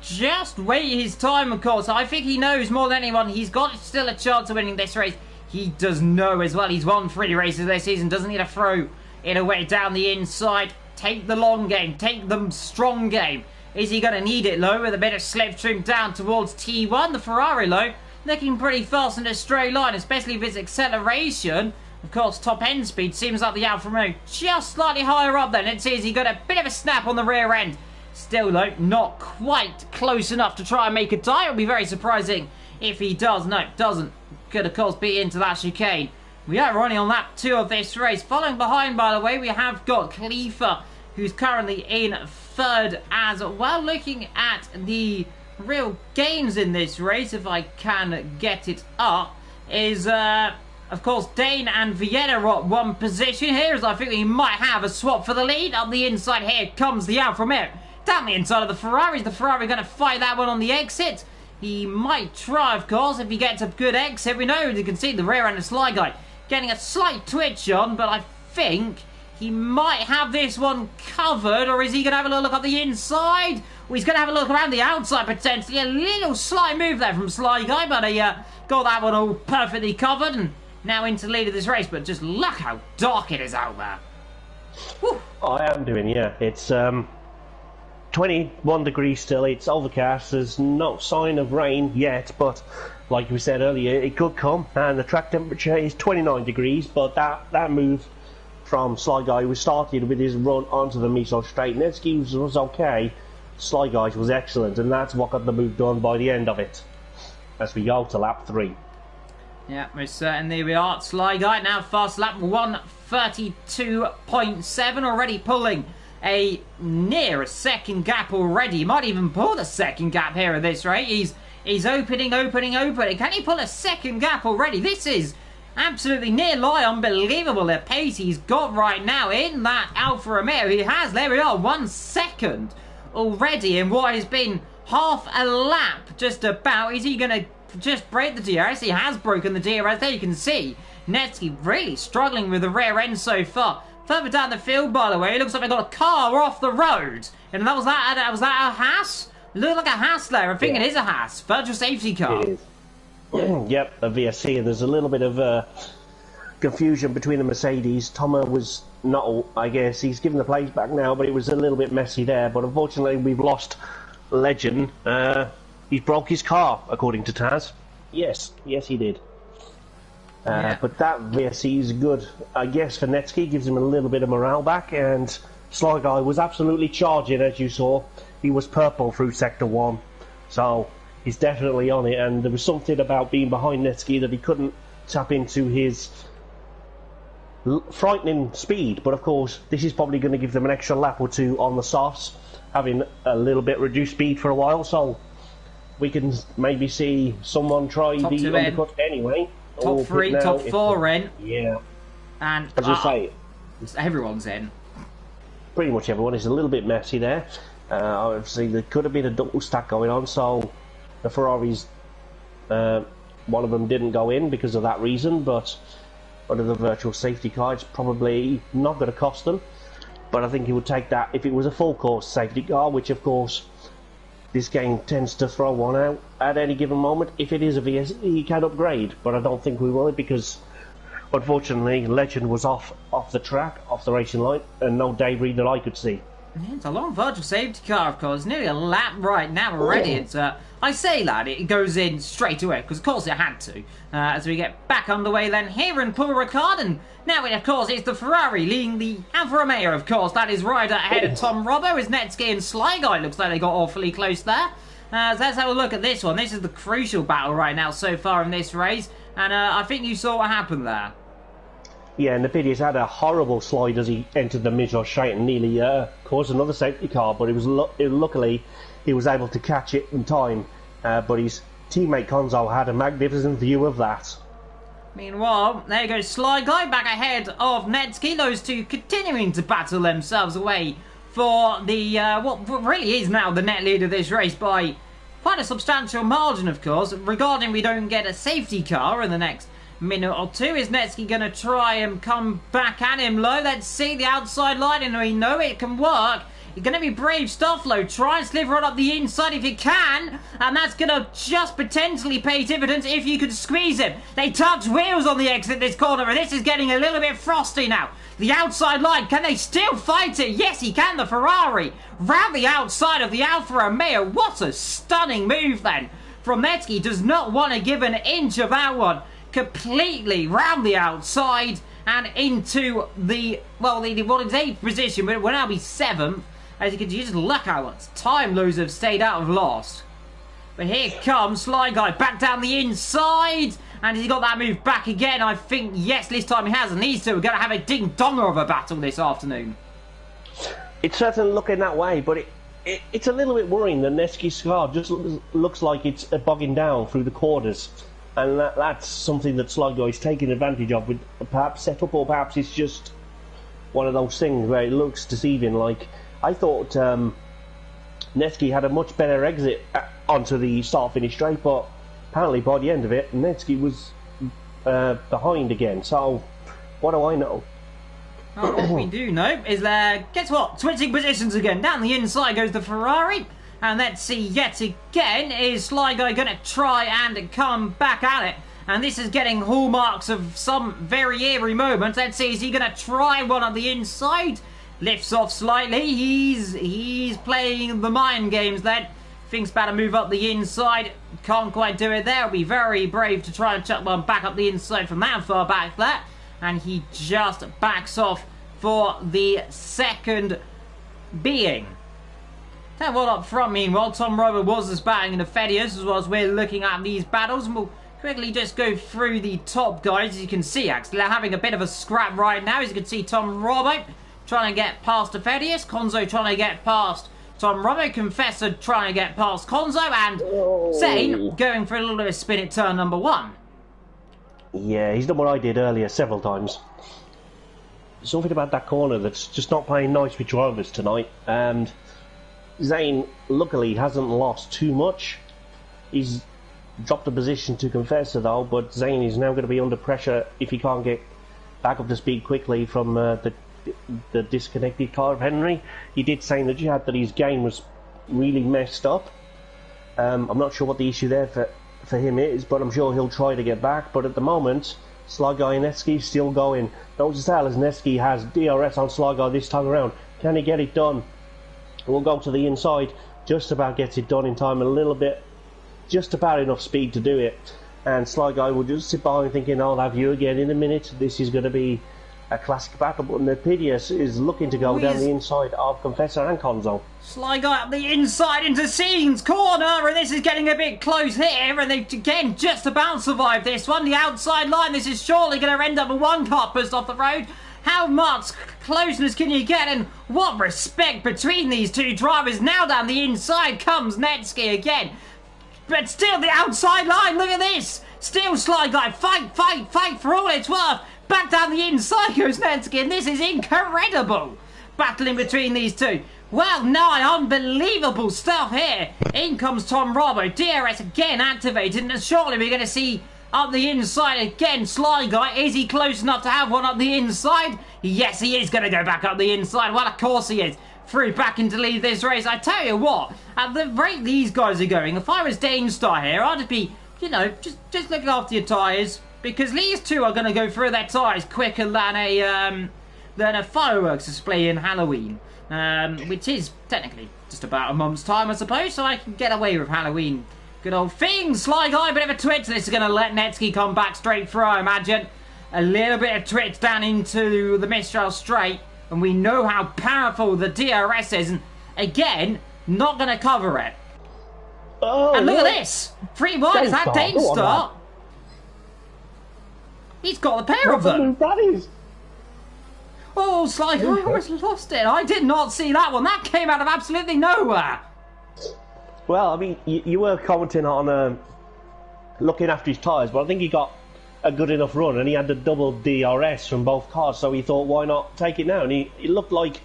just wait his time, of course. I think he knows more than anyone he's got still a chance of winning this race. He does know as well. He's won 3 races this season. Doesn't need to throw it away down the inside. Take the long game. Take the strong game. Is he going to need it low with a bit of slipstream down towards T1? The Ferrari low looking pretty fast in a straight line, especially with his acceleration. Of course, top end speed seems like the Alfa Romeo just slightly higher up then. Let's see, has he got a bit of a snap on the rear end? Still though, not quite close enough to try and make a tie. It would be very surprising if he does. No, doesn't. Could of course be into that chicane. We are running on lap 2 of this race. Following behind, by the way, we have got Khalifa, who's currently in 3rd as well. Looking at the real gains in this race, if I can get it up, is of course Dane and Vienna are at 1 position here, as I think we might have a swap for the lead. Up the inside here comes the Alfa Romeo. Down the inside of the Ferrari. Is the Ferrari going to fight that one on the exit? He might try, of course, if he gets a good exit. We know, you can see the rear end of Sly Guy getting a slight twitch on, but I think he might have this one covered. Or is he going to have a little look at the inside? Or he's going to have a look around the outside potentially. A little slight move there from Sly Guy, but he got that one all perfectly covered and now into the lead of this race. But just look how dark it is out there. Whew. I am doing, yeah. It's 21 degrees still. It's overcast. There's no sign of rain yet, but like we said earlier, it could come. And the track temperature is 29 degrees, but that move from Sly Guy was started with his run onto the Miso straight. Netsky was okay. Sly Guy was excellent, and that's what got the move done by the end of it. As we go to lap 3. Yeah, most certainly we are. Sly Guy now fast lap 1:32.7, already pulling a near a 2nd gap already. He might even pull the 2nd gap here at this rate. He's opening. Can he pull a 2nd gap already? This is absolutely nearly unbelievable, the pace he's got right now in that Alfa Romeo. He has, there we are, 1 second already in what has been half a lap just about. Is he going to just break the DRS? He has broken the DRS. There you can see Netsky really struggling with the rear end so far. Further down the field, by the way, it looks like they got a car off the road. And was that a Haas? Looked like a Haas there. I think it is a Haas. Virtual safety car. It is. Yep, a VSC, and there's a little bit of confusion between the Mercedes. Thomas was not, I guess, he's given the place back now, but it was a little bit messy there. But unfortunately, we've lost legend He broke his car, according to Taz. Yes, he did. Yeah. But that VSC is good, I guess, for Netsky. Gives him a little bit of morale back, and Sly Guy was absolutely charging, as you saw. He was purple through Sector 1, so he's definitely on it, and there was something about being behind Netsky that he couldn't tap into his frightening speed, but of course this is probably going to give them an extra lap or two on the softs, having a little bit reduced speed for a while, so we can maybe see someone try Top the undercut anyway. Top 3, top 4 in. Yeah. And as I say, everyone's in. Pretty much everyone. Is a little bit messy there. Obviously there could have been a double stack going on, so the Ferraris, one of them didn't go in because of that reason, but under the virtual safety car it's probably not going to cost them. But I think he would take that if it was a full course safety car, which of course this game tends to throw one out at any given moment. If it is a VS, he can upgrade, but I don't think we will, because unfortunately Legend was off the track, off the racing line, and no debris that I could see. Yeah, it's a long virtual safety car, of course. Nearly a lap right now already. It's I say that, it goes in straight away, because of course it had to. As we get back underway then here in Paul Ricard, and now of course it's the Ferrari leading the Alfa Romeo, of course. That is right ahead of Tom Robbo, as Netsky and Sly Guy looks like they got awfully close there. So let's have a look at this one. This is the crucial battle right now so far in this race, and I think you saw what happened there. Yeah, and the Pidgeys had a horrible slide as he entered the mid straight and nearly caused another safety car, but luckily he was able to catch it in time, but his teammate Konzo had a magnificent view of that. Meanwhile, there goes Sly Guy back ahead of Netsky, those two continuing to battle themselves away for the what really is now the net lead of this race by quite a substantial margin, of course. Regarding we don't get a safety car in the next minute or two, is Netsky going to try and come back at him low? Let's see the outside line, and we know it can work. You're going to be brave stuff, low. Try and slip right up the inside if you can, and that's going to just potentially pay dividends if you could squeeze him. They touch wheels on the exit this corner, and this is getting a little bit frosty now. The outside line, can they still fight it? Yes, he can. The Ferrari round the outside of the Alfa Romeo. What a stunning move then from Netsky. Does not want to give an inch of that one. Completely round the outside and into the, well, the 8th position, but it will now be 7th. As you can just look how much time those have stayed out of last. But here comes Sly Guy back down the inside, and has he got that move back again? I think yes, this time he has, and these two are going to have a ding-donger of a battle this afternoon. It's certainly looking that way, but it's a little bit worrying that Netsky's car just looks like it's bogging down through the corners. And that's something that Sly Guy's taking advantage of with perhaps setup, or perhaps it's just one of those things where it looks deceiving. Like, I thought Netsky had a much better exit onto the start-finish straight, but apparently by the end of it, Netsky was behind again. So, what do I know? Well, what we do know is guess what? Switching positions again. Down the inside goes the Ferrari. And let's see yet again, is Sly Guy going to try and come back at it? And this is getting hallmarks of some very eerie moments. Let's see, is he going to try one on the inside? Lifts off slightly. He's playing the mind games then. Thinks about to move up the inside. Can't quite do it there. Will be very brave to try and chuck one back up the inside from that far back there. And he just backs off for the second being. Tell you what, up front, meanwhile, Tom Rover was just batting the Fedius as well as we're looking at these battles, and we'll quickly just go through the top guys. As you can see, actually, they're having a bit of a scrap right now. As you can see, Tom Robo trying to get past the Fedius, Konzo trying to get past Tom Robo, Confessor trying to get past Konzo, and Zane going for a little bit of spin at turn number 1. Yeah, he's done what I did earlier several times. Something about that corner that's just not playing nice with drivers tonight, and Zane, luckily, hasn't lost too much. He's dropped a position to Confessor, though, but Zane is now going to be under pressure if he can't get back up to speed quickly from the disconnected car of Henry. He did say in the chat that his game was really messed up. I'm not sure what the issue there for him is, but I'm sure he'll try to get back. But at the moment, Sly Guy and Netsky still going. Notice that as Netsky has DRS on Sly Guy this time around. Can he get it done? We'll go to the inside, just about gets it done in time, a little bit just about enough speed to do it. And Sly Guy will just sit behind thinking, I'll have you again in a minute. This is going to be a classic battle. But Nepidius is looking to go down the inside of Confessor and Conzo. Sly Guy up the inside into Scene's corner, and this is getting a bit close here, and they've again just about survived this one. The outside line, this is surely going to end up with one car pushed off the road. How much closeness can you get, and what respect between these two drivers? Now down the inside comes Netsky again. But still the outside line, look at this. Still Sly Guy, fight, fight, fight for all it's worth. Back down the inside goes Netsky, and this is incredible. Battling between these two. Well, now unbelievable stuff here. In comes Tom Robbo. DRS again activated, and surely we're going to see up the inside again. Sly Guy, is he close enough to have one up the inside? Yes, he is going to go back up the inside. Well, of course he is. Through back into lead this race. I tell you what, at the rate these guys are going, if I was Danestar here, I'd be, you know, just looking after your tyres, because these two are going to go through their tyres quicker than a fireworks display in Halloween, which is technically just about a month's time, I suppose, so I can get away with Halloween. Good old thing. Sly Guy, bit of a twitch. This is going to let Netsky come back straight through, I imagine. A little bit of twitch down into the Mistral Straight. And we know how powerful the DRS is. And again, not going to cover it. Oh, and look at this. 3 wide. Is that Danestar? He's got the pair of them. That is. Oh, Sly Guy almost lost it. I did not see that one. That came out of absolutely nowhere. Well, I mean, you were commenting on looking after his tyres, but I think he got a good enough run, and he had the double DRS from both cars, so he thought, why not take it now? And it looked like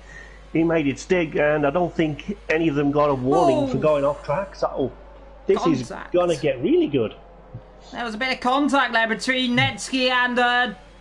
he made it stick, and I don't think any of them got a warning for going off track, so this is going to get really good. There was a bit of contact there between Netsky and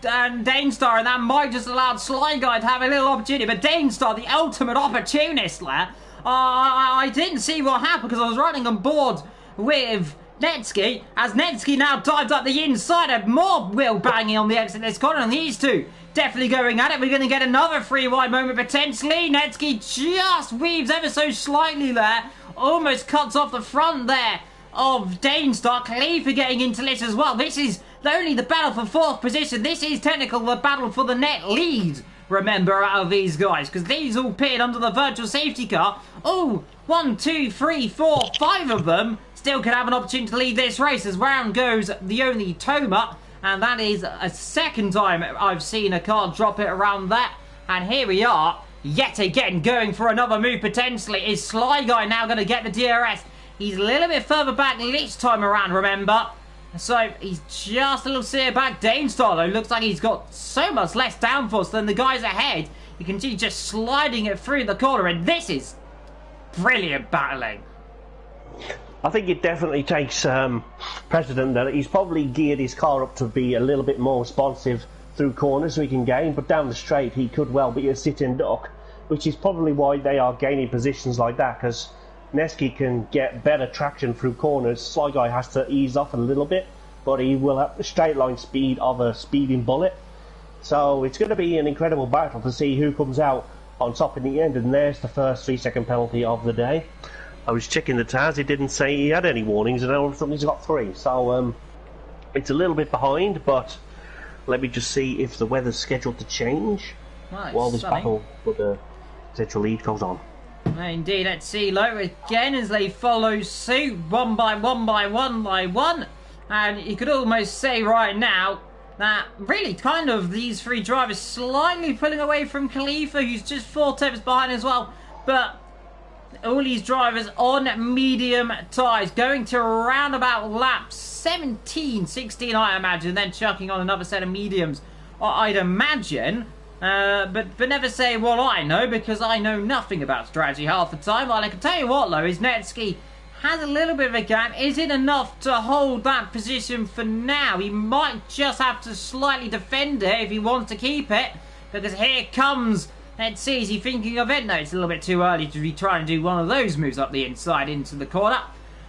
Danestar, and that might just allow Sly Guy to have a little opportunity, but Danestar, the ultimate opportunist there, I didn't see what happened because I was running on board with Netsky, as Netsky now dives up the inside, and more wheel banging on the exit of this corner, and these two definitely going at it. We're going to get another 3 wide moment potentially. Netsky just weaves ever so slightly there, almost cuts off the front there of Danestar. Khalifa getting into this as well. This is only the battle for 4th position. This is technically the battle for the net lead, remember, out of these guys, because these all pitted under the virtual safety car. Oh, 1, 2, 3, 4, 5 of them still could have an opportunity to lead this race, as round goes the only Toma, and that is a second time I've seen a car drop it around that. And here we are, yet again, going for another move potentially. Is Sly Guy now going to get the DRS? He's a little bit further back this time around, remember. So he's just a little sear back. Danestar, though, looks like he's got so much less downforce than the guys ahead. You can see just sliding it through the corner, and this is brilliant battling. I think it definitely takes precedent that he's probably geared his car up to be a little bit more responsive through corners so he can gain, but down the straight he could well be a sit-in duck, which is probably why they are gaining positions like that, because Netsky can get better traction through corners. Sly Guy has to ease off a little bit, but he will have the straight line speed of a speeding bullet. So it's going to be an incredible battle to see who comes out on top in the end, and there's the first 3-second penalty of the day. I was checking the TAS, it didn't say he had any warnings, and now he's got 3. So it's a little bit behind, but let me just see if the weather's scheduled to change while this battle for the central lead goes on. Indeed, let's see Low again as they follow suit, one by one. And you could almost say right now that really kind of these 3 drivers slightly pulling away from Khalifa, who's just 4 tenths behind as well. But all these drivers on medium tyres, going to around about lap 17, 16 I imagine, then chucking on another set of mediums, I'd imagine. But never say what I know, because I know nothing about strategy half the time. Well, I can tell you what though, is Netsky has a little bit of a gap. Is it enough to hold that position for now? He might just have to slightly defend it if he wants to keep it, because here comes, let's see, is he thinking of it? No, it's a little bit too early to be trying to do one of those moves up the inside into the corner.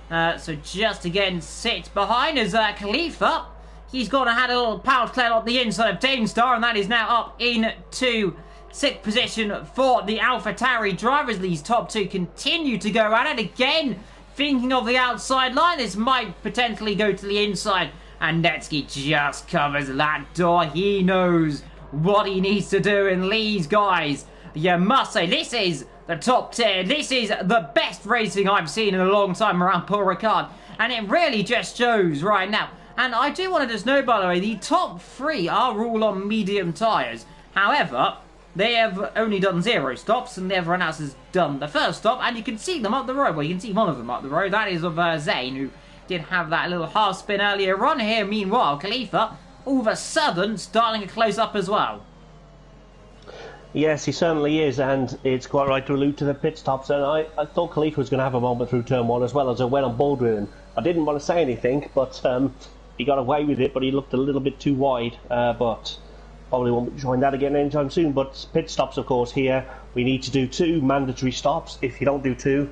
So just again sit behind as Khalifa. He's gone and had a little power clear up the inside of Danestar, and that is now up into 6th position for the AlphaTauri drivers. These top 2 continue to go at it again. thinking of the outside line. This might potentially go to the inside. And Netsky just covers that door. He knows what he needs to do. And Lee's guys, you must say, this is the top tier. This is the best racing I've seen in a long time around Paul Ricard. And it really just shows right now. And I do want to just note, by the way, the top 3 are all on medium tyres. However, they have only done 0 stops, and everyone else has done the first stop, and you can see them up the road. Well, you can see one of them up the road. That is of Zane, who did have that little half spin earlier on here. Meanwhile, Khalifa, all of a sudden, starting a close-up as well. Yes, he certainly is, and it's quite right to allude to the pit stops. And I thought Khalifa was going to have a moment through turn 1 as well, as I went on board with him. I didn't want to say anything, but he got away with it, but he looked a little bit too wide. But probably won't be trying that again anytime soon. But pit stops, of course, here. We need to do 2 mandatory stops. If you don't do 2,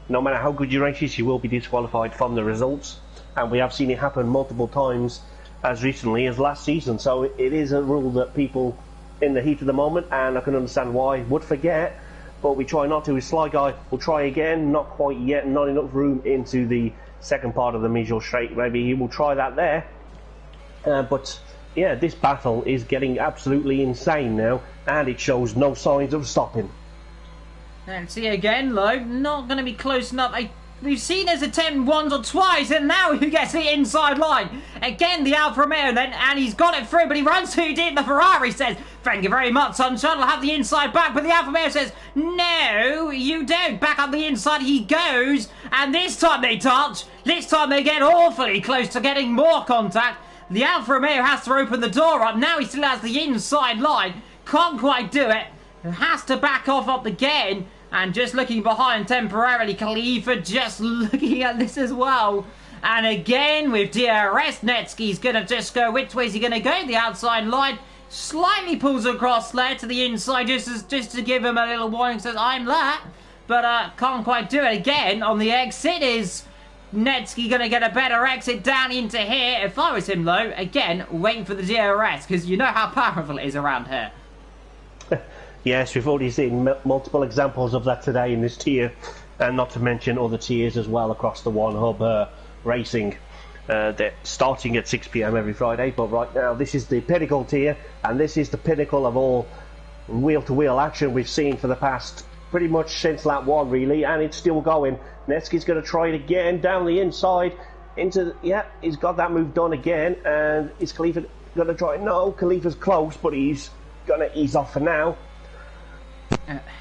no matter how good your race is, you will be disqualified from the results. And we have seen it happen multiple times as recently as last season. So it is a rule that people in the heat of the moment, and I can understand why, would forget. But we try not to. His Sly Guy will try again. Not quite yet. Not enough room into the second part of the Mijol Straight. Maybe he will try that there. But yeah, this battle is getting absolutely insane now, and it shows no signs of stopping. And see again, though, not going to be close enough. We've seen his attempt once or twice, and now who gets the inside line? Again, the Alfa Romeo then, and he's got it through, but he runs too deep. The Ferrari says, thank you very much, Sunshine, I'll have the inside back, but the Alfa Romeo says, no, you don't. Back up the inside he goes, and this time they touch. This time they get awfully close to getting more contact. The Alfa Romeo has to open the door up. Now he still has the inside line. Can't quite do it. Has to back off up again. And just looking behind temporarily, Khalifa just looking at this as well. And again, with DRS, Netsky's going to just go, which way is he going to go? The outside line slightly pulls across there to the inside, just to give him a little warning, says, I'm that. But can't quite do it again. On the exit is Netsky going to get a better exit down into here. If I was him, though, again, waiting for the DRS, because you know how powerful it is around here. Yes, we've already seen multiple examples of that today in this tier, and not to mention other tiers as well across the One Hub racing. They're starting at 6 PM every Friday, but right now this is the Pinnacle tier, and this is the pinnacle of all wheel-to-wheel action we've seen for the past pretty much since lap 1, really, and it's still going. Netsky's going to try it again down the inside into, yeah, he's got that move done again, and is Khalifa going to try it? No, Khalifa's close, but he's going to ease off for now.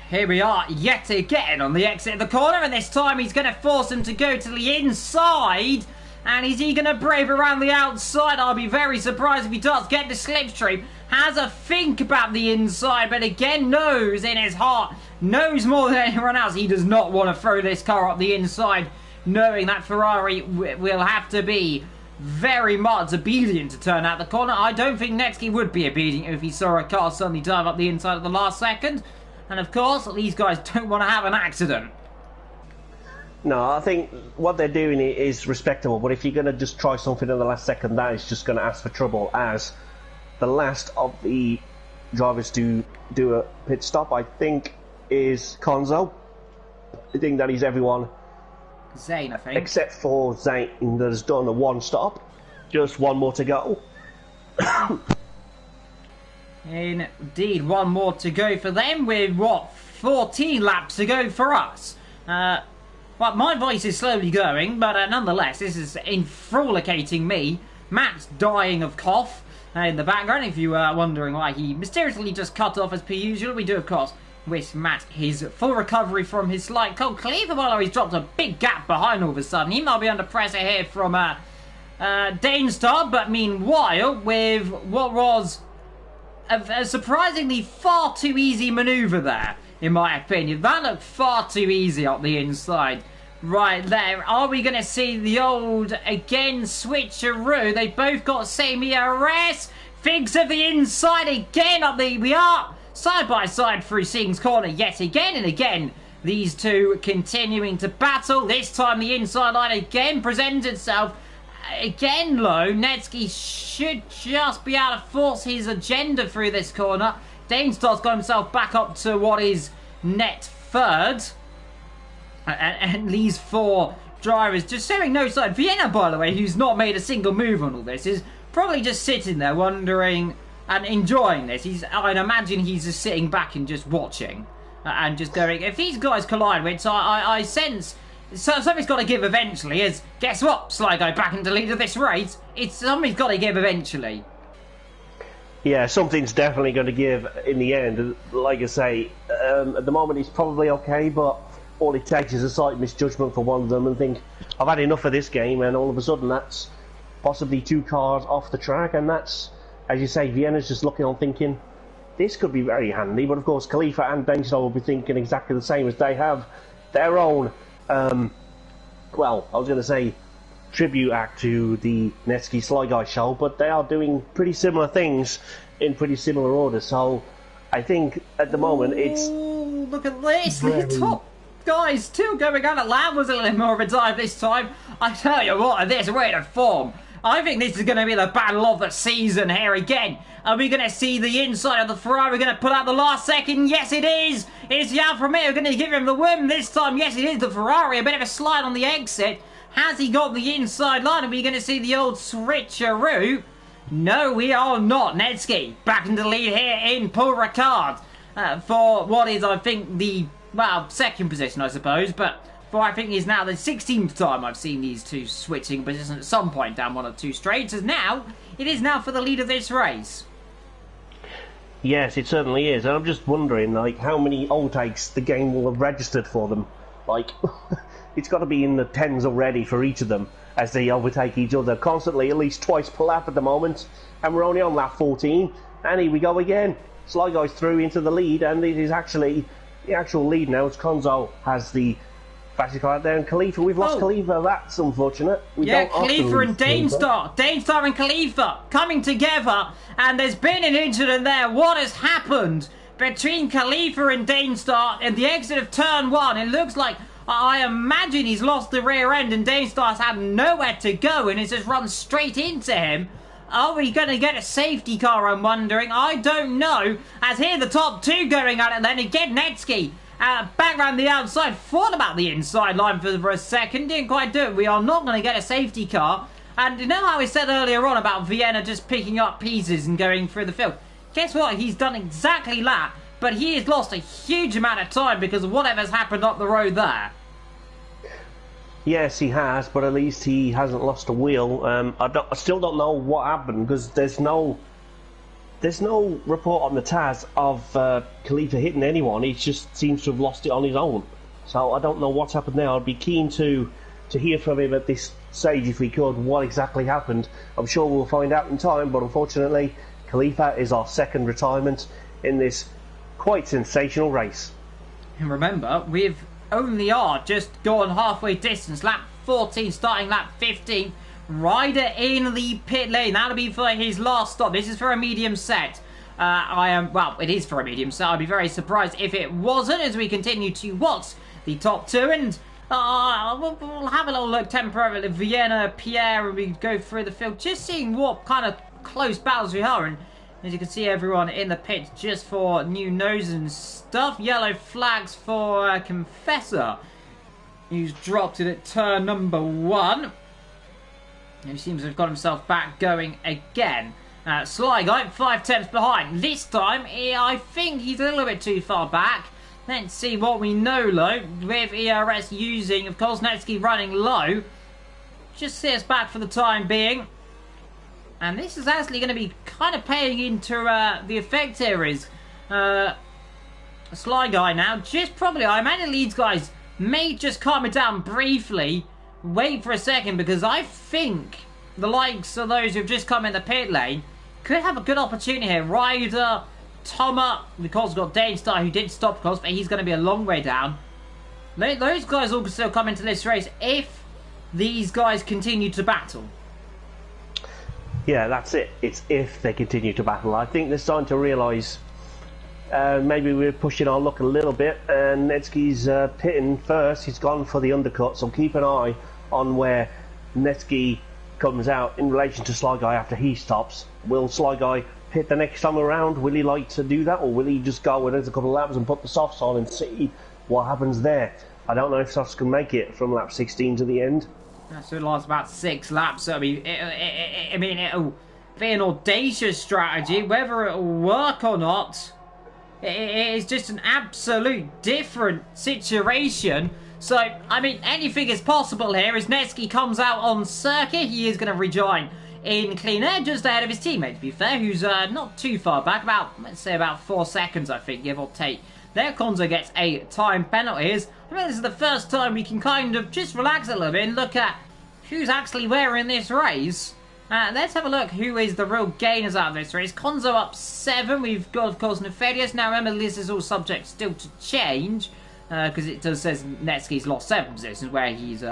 Here we are yet again on the exit of the corner, and this time he's going to force him to go to the inside. And is he going to brave around the outside? I'll be very surprised if he does. Get the slipstream. Has a think about the inside, but again knows in his heart, knows more than anyone else, he does not want to throw this car up the inside, knowing that Ferrari will have to be very much obedient to turn out the corner. I don't think Netsky would be obedient if he saw a car suddenly dive up the inside at the last second. And of course, these guys don't want to have an accident. No, I think what they're doing is respectable, but if you're going to just try something in the last second, that is just going to ask for trouble, as the last of the drivers to do a pit stop, I think, is Konzo. I think that is everyone. Zane, I think. Except for Zane, that has done a 1 stop. Just 1 more to go. Indeed, 1 more to go for them, with, what, 14 laps to go for us. Well, my voice is slowly going, but nonetheless, this is infuriating me. Matt's dying of cough in the background, if you are wondering why he mysteriously just cut off as per usual. We do, of course, wish Matt his full recovery from his slight cold. Khalifa, while he's dropped a big gap behind all of a sudden. He might be under pressure here from Danestar, but meanwhile, with what was a surprisingly far too easy manoeuvre there, in my opinion. That looked far too easy up the inside. Right there. Are we going to see the old, again, switcheroo? They both got same ERS. Figs of the inside again up the... We are side by side through Singh's corner yet again and again. These two continuing to battle. This time the inside line again presents itself. Again, low. Netsky should just be able to force his agenda through this corner. Danestar's got himself back up to what is net third. And these 4 drivers just showing no sign. Vienna, by the way, who's not made a single move on all this, is probably just sitting there wondering and enjoying this. I'd imagine he's just sitting back and just watching and just going, if these guys collide, which I sense something's got to give eventually, is, guess what, Sligo back into lead of this race, something's got to give eventually. Yeah, something's definitely going to give in the end. Like I say, at the moment it's probably okay, but all it takes is a slight misjudgment for one of them and think, I've had enough of this game, and all of a sudden that's possibly 2 cars off the track, and that's, as you say, Vienna's just looking on thinking, this could be very handy, but of course Khalifa and Benshaw will be thinking exactly the same, as they have their own, well, I was going to say tribute act to the Netsky Sligo show, but they are doing pretty similar things in pretty similar order, so I think at the moment it's... Ooh, look at this, the top guys still going out. Lamb was a little more of a dive this time. I tell you what, this rate of form, I think this is going to be the battle of the season here again. Are we going to see the inside of the Ferrari going to put out the last second? Yes, it is. Is the Alfa Romeo going to give him the win this time? Yes, it is. The Ferrari, a bit of a slide on the exit. Has he got the inside line? Are we going to see the old switcheroo? No, we are not. Netsky back into the lead here in Paul Ricard for what is, I think, the, well, second position, I suppose, but for I think is now the 16th time I've seen these two switching positions at some point down one or two straights, as now it is now for the lead of this race. Yes, it certainly is, and I'm just wondering, like, how many overtakes the game will have registered for them. Like, it's got to be in the tens already for each of them as they overtake each other constantly, at least twice per lap at the moment, and we're only on lap 14, and here we go again. Sligo's through into the lead, and it is actually the actual lead now, as Konzo has the fastest car out there, and Khalifa, we've lost Khalifa, that's unfortunate. Khalifa and Dainstar and Khalifa coming together, and there's been an incident there. What has happened between Khalifa and Dainstar at the exit of turn 1? It looks like, I imagine he's lost the rear end and Dainstar's had nowhere to go and it's just run straight into him. Are we going to get a safety car, I'm wondering? I don't know. As here the top two going at it then. Again, Netsky back round the outside. Thought about the inside line for a second. Didn't quite do it. We are not going to get a safety car. And you know how we said earlier on about Vienna just picking up pieces and going through the field? Guess what? He's done exactly that. But he has lost a huge amount of time because of whatever's happened up the road there. Yes, he has, but at least he hasn't lost a wheel. I still don't know what happened because there's no report on the TAS of Khalifa hitting anyone. He just seems to have lost it on his own. So I don't know what's happened there. I'd be keen to hear from him at this stage if we could what exactly happened. I'm sure we'll find out in time, but unfortunately Khalifa is our second retirement in this quite sensational race. And remember, we've only are just gone halfway distance. Lap 14, starting lap 15. Ryder in the pit lane. That'll be for his last stop. This is for a medium set. Well, it is for a medium set. I'd be very surprised if it wasn't as we continue to watch the top two. And we'll have a little look temporarily at Vienna, Pierre, and we go through the field. Just seeing what kind of close battles we are. And as you can see, everyone in the pit just for new nose and stuff. Yellow flags for Confessor, who's dropped it at turn number 1. And he seems to have got himself back going again. Sly Guy, 5 tenths behind. This time, I think he's a little bit too far back. Let's see what we know, though, with ERS using, of course, Netsky running low. Just see us back for the time being. And this is actually going to be kind of paying into the effect here is Sly Guy now. Just probably, I imagine these guys may just calm it down briefly. Wait for a second, because I think the likes of those who've just come in the pit lane could have a good opportunity here. Ryder, Thomas, of course, got Dainstar, who did stop, of course, but he's going to be a long way down. Those guys all can still come into this race if these guys continue to battle. Yeah, that's it. It's if they continue to battle. I think they're starting to realise maybe we're pushing our luck a little bit, and Netsky's pitting first. He's gone for the undercut, so keep an eye on where Netsky comes out in relation to Sly Guy after he stops. Will Sly Guy pit the next time around? Will he like to do that, or will he just go with a couple of laps and put the softs on and see what happens there? I don't know if softs can make it from lap 16 to the end. So it lasts about 6 laps. So, I mean, it'll be an audacious strategy. Whether it'll work or not, it is just an absolute different situation. So, I mean, anything is possible here. As Netsky comes out on circuit, he is going to rejoin in clean air just ahead of his teammate, to be fair, who's not too far back, let's say about 4 seconds, I think, give or take. There, Konzo gets a time penalty. I mean, this is the first time we can kind of just relax a little bit and look at who's actually where in this race. Let's have a look who is the real gainers out of this race. Konzo up 7. We've got, of course, Nefarious. Now, remember, this is all subject still to change, because it does says Netsky's lost 7 positions, where he's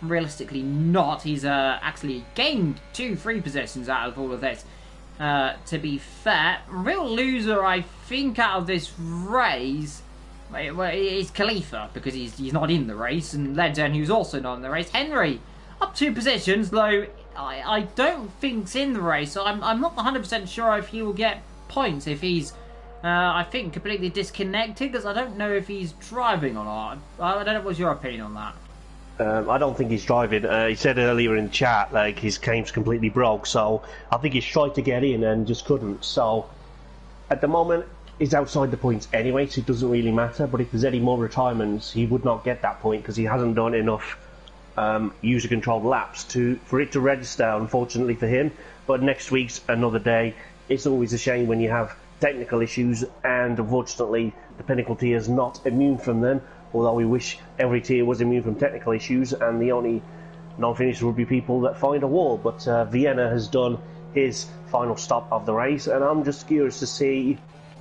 realistically not. He's actually gained 2-3 positions out of all of this. To be fair, real loser, I think, out of this race is Khalifa, because he's not in the race, and Ledgen, who's also not in the race. Henry, up 2 positions, though I don't think's in the race, so I'm not 100% sure if he will get points if he's, I think, completely disconnected, because I don't know if he's driving or not. I don't know, what's your opinion on that? I don't think he's driving. He said earlier in the chat, like, his game's completely broke, so I think he's tried to get in and just couldn't. So, at the moment, he's outside the points anyway, so it doesn't really matter. But if there's any more retirements, he would not get that point because he hasn't done enough user-controlled laps for it to register, unfortunately for him. But next week's another day. It's always a shame when you have technical issues, and unfortunately, the Pinnacle tier is not immune from them. Although we wish every tier was immune from technical issues, and the only non-finishers would be people that find a wall. But Vienna has done his final stop of the race, and I'm just curious to see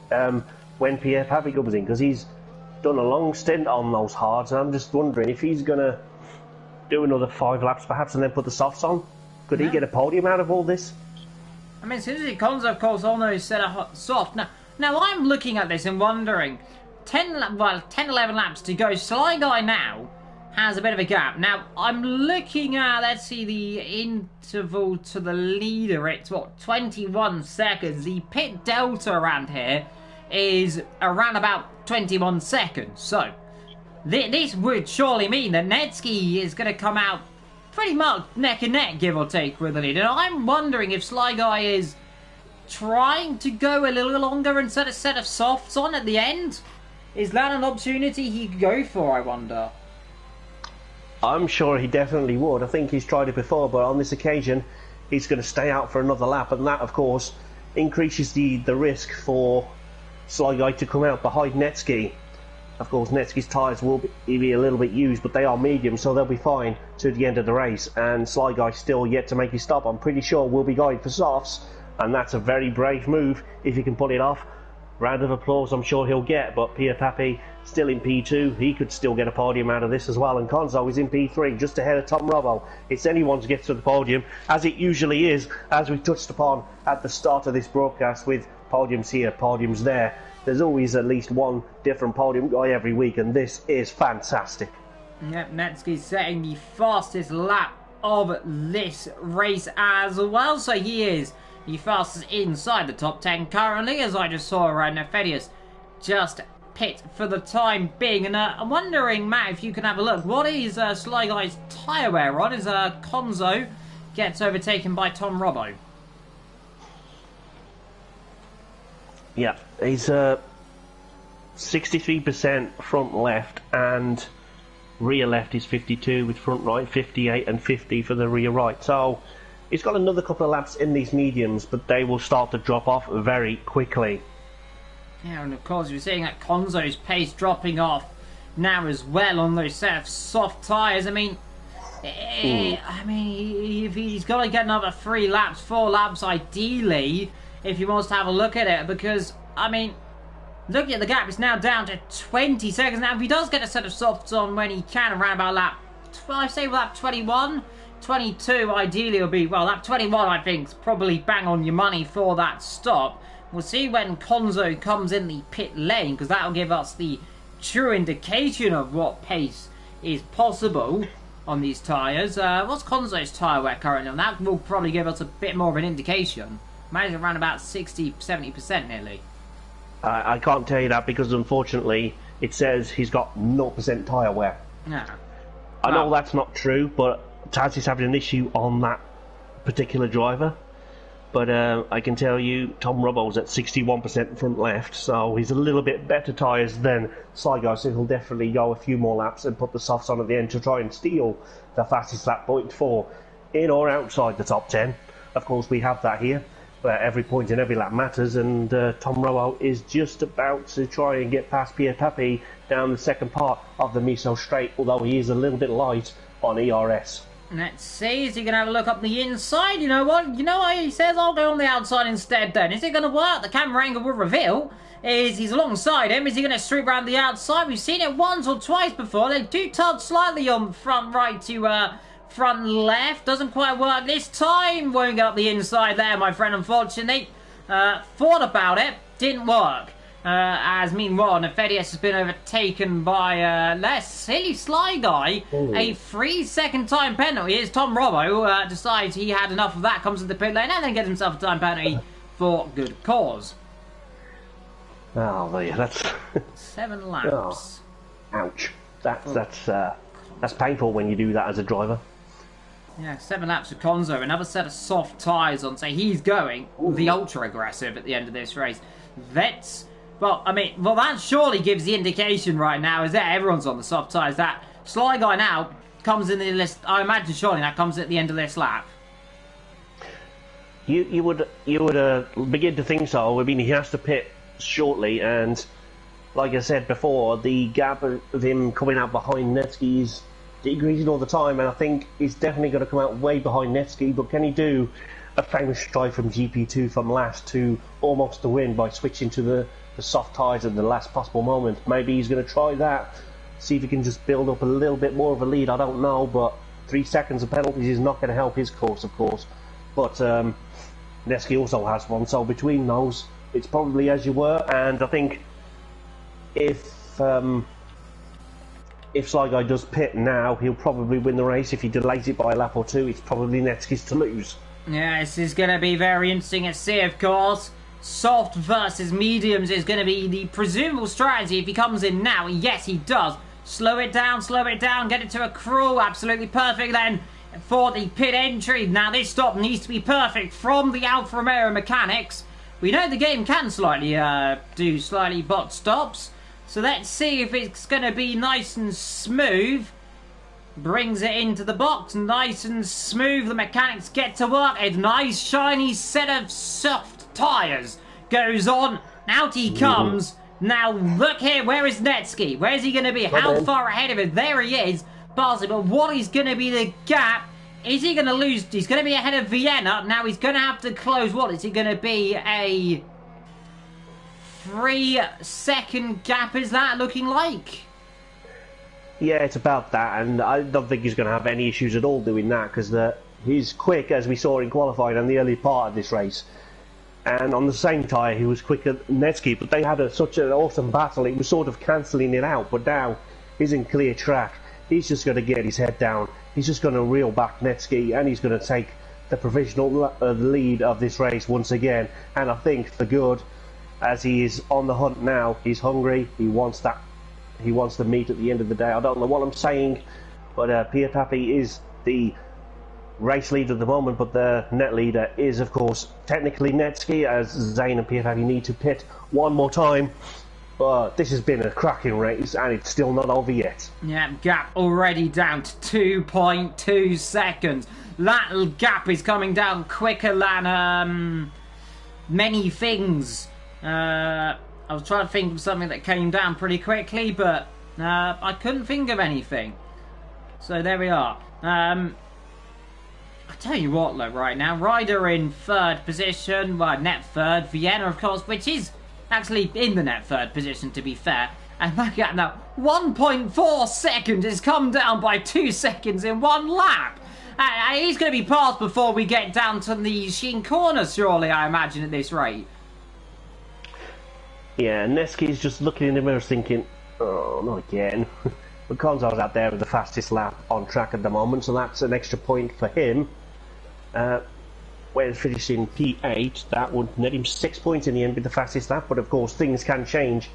when Pierre Papi comes in, because he's done a long stint on those hards, and I'm just wondering if he's going to do another 5 laps perhaps and then put the softs on. Could he get a podium out of all this? I mean, as soon as he comes, of course, all knows set a soft. Now I'm looking at this and wondering, 10, 11 laps to go. Sly Guy now has a bit of a gap. Now, I'm looking at, let's see, the interval to the leader. It's, what, 21 seconds. The pit delta around here is around about 21 seconds. So, this would surely mean that Netsky is going to come out pretty much neck and neck, give or take, with the lead. And I'm wondering if Sly Guy is trying to go a little longer and set a set of softs on at the end. Is that an opportunity he could go for, I wonder? I'm sure he definitely would. I think he's tried it before, but on this occasion, he's going to stay out for another lap, and that, of course, increases the risk for Sly Guy to come out behind Netsky. Of course, Netsky's tyres will be a little bit used, but they are medium, so they'll be fine to the end of the race, and Sly Guy's still yet to make his stop. I'm pretty sure we'll be going for softs, and that's a very brave move if he can pull it off. Round of applause I'm sure he'll get, but Pierre Papi still in P2. He could still get a podium out of this as well, and Konzo is in P3 just ahead of Tom Robbo. It's anyone to get to the podium, as it usually is, as we touched upon at the start of this broadcast, with podiums here, podiums there. There's always at least one different podium guy every week, and this is fantastic. Yep, Netsky's setting the fastest lap of this race as well, so he is the fastest inside the top 10 currently, as I just saw Nefarious just pit for the time being. And I'm wondering, Matt, if you can have a look. What is Sly Guy's tyre wear on as Konzo gets overtaken by Tom Robbo? Yeah, he's 63% front left, and rear left is 52, with front right 58 and 50 for the rear right. So he's got another couple of laps in these mediums, but they will start to drop off very quickly. Yeah, and of course you're seeing that Konzo's pace dropping off now as well on those set of soft tyres. I mean, if he's got to get another 3 laps, 4 laps ideally, if he wants to have a look at it, because, I mean, looking at the gap, it's now down to 20 seconds. Now, if he does get a set of softs on when he can around about lap, well, I say lap 21, 22 ideally will be, well, lap 21 I think is probably bang on your money for that stop. We'll see when Konzo comes in the pit lane, because that'll give us the true indication of what pace is possible on these tyres. What's Konzo's tyre wear currently on? That will probably give us a bit more of an indication. Might around about 60-70% nearly. I can't tell you that, because unfortunately it says he's got 0% tyre wear. Yeah. I know that's not true, but Taz is having an issue on that particular driver. But I can tell you, Tom Robbo's at 61% front left, so he's a little bit better tyres than Sligo, so he'll definitely go a few more laps and put the softs on at the end to try and steal the fastest lap point for in or outside the top 10. Of course, we have that here, where every point in every lap matters, and Tom Robbo is just about to try and get past Pierre Papi down the second part of the Miso Straight, although he is a little bit light on ERS. Let's see, is he going to have a look up the inside? You know what? You know what he says? I'll go on the outside instead then. Is it going to work? The camera angle will reveal. He's alongside him. Is he going to swoop around the outside? We've seen it once or twice before. They do tilt slightly on front right to front left. Doesn't quite work this time. Won't get up the inside there, my friend, unfortunately. Thought about it. Didn't work. As meanwhile, Nefedius has been overtaken by less silly Sly Guy. Ooh. A 3-second time penalty as Tom Robbo decides he had enough of that, comes to the pit lane and then gets himself a time penalty for good cause. Oh, yeah, that's 7 laps. Oh, ouch! That's painful when you do that as a driver. Yeah, 7 laps of Conzo. Another set of soft tyres on. So he's going the ultra aggressive at the end of this race. That's. Well, I mean, that surely gives the indication right now is that everyone's on the soft tyres. That Sly Guy now comes in the list. I imagine surely that comes at the end of this lap. You would begin to think so. I mean, he has to pit shortly, and like I said before, the gap of him coming out behind Netsky is decreasing all the time, and I think he's definitely going to come out way behind Netsky. But can he do a famous stride from GP2 from last to almost the win by switching to the soft tyres at the last possible moment? Maybe he's going to try that, see if he can just build up a little bit more of a lead. I don't know, but 3 seconds of penalties is not going to help his course, of course. But Netsky also has one, so between those, it's probably as you were. And I think if Sly Guy does pit now, he'll probably win the race. If he delays it by a lap or two, it's probably Netsky's to lose. Yeah, this is going to be very interesting to see, of course. Soft versus mediums is going to be the presumable strategy if he comes in now. Yes, he does. Slow it down, get it to a crawl. Absolutely perfect then for the pit entry. Now, this stop needs to be perfect from the Alfa Romeo mechanics. We know the game can slightly do slightly bot stops. So let's see if it's going to be nice and smooth. Brings it into the box, nice and smooth. The mechanics get to work. A nice shiny set of soft tyres goes on. Out he comes. Now look here, where is Netsky? Where's he going to be? How far ahead of him? There he is. But what is going to be the gap? Is he going to lose? He's going to be ahead of Vienna. Now he's going to have to close. What is it going to be? A 3-second gap, is that looking like? Yeah, it's about that, and I don't think he's going to have any issues at all doing that, because he's quick, as we saw in qualifying in the early part of this race. And on the same tyre, he was quicker than Netsky, but they had such an awesome battle, it was sort of cancelling it out. But now he's in clear track. He's just going to get his head down. He's just going to reel back Netsky, and he's going to take the provisional lead of this race once again. And I think for good, as he is on the hunt now, he's hungry, he wants that. He wants the meat at the end of the day. I don't know what I'm saying, but Pierre Papi is the race leader at the moment, but the net leader is, of course, technically Netsky, as Zane and Pierre Papi need to pit one more time. But this has been a cracking race, and it's still not over yet. Yeah, gap already down to 2.2 seconds. That gap is coming down quicker than many things. I was trying to think of something that came down pretty quickly, but I couldn't think of anything. So there we are. I tell you what, look, right now, Ryder in 3rd position, well, net 3rd, Vienna, of course, which is actually in the net 3rd position, to be fair. And look at now, 1.4 seconds has come down by 2 seconds in 1 lap. He's going to be passed before we get down to the Sheen corner, surely, I imagine, at this rate. Yeah, Netsky's just looking in the mirror thinking, oh, not again. But Conzo's out there with the fastest lap on track at the moment, so that's an extra point for him. When finishing P8, that would net him 6 points in the end with the fastest lap, but of course things can change,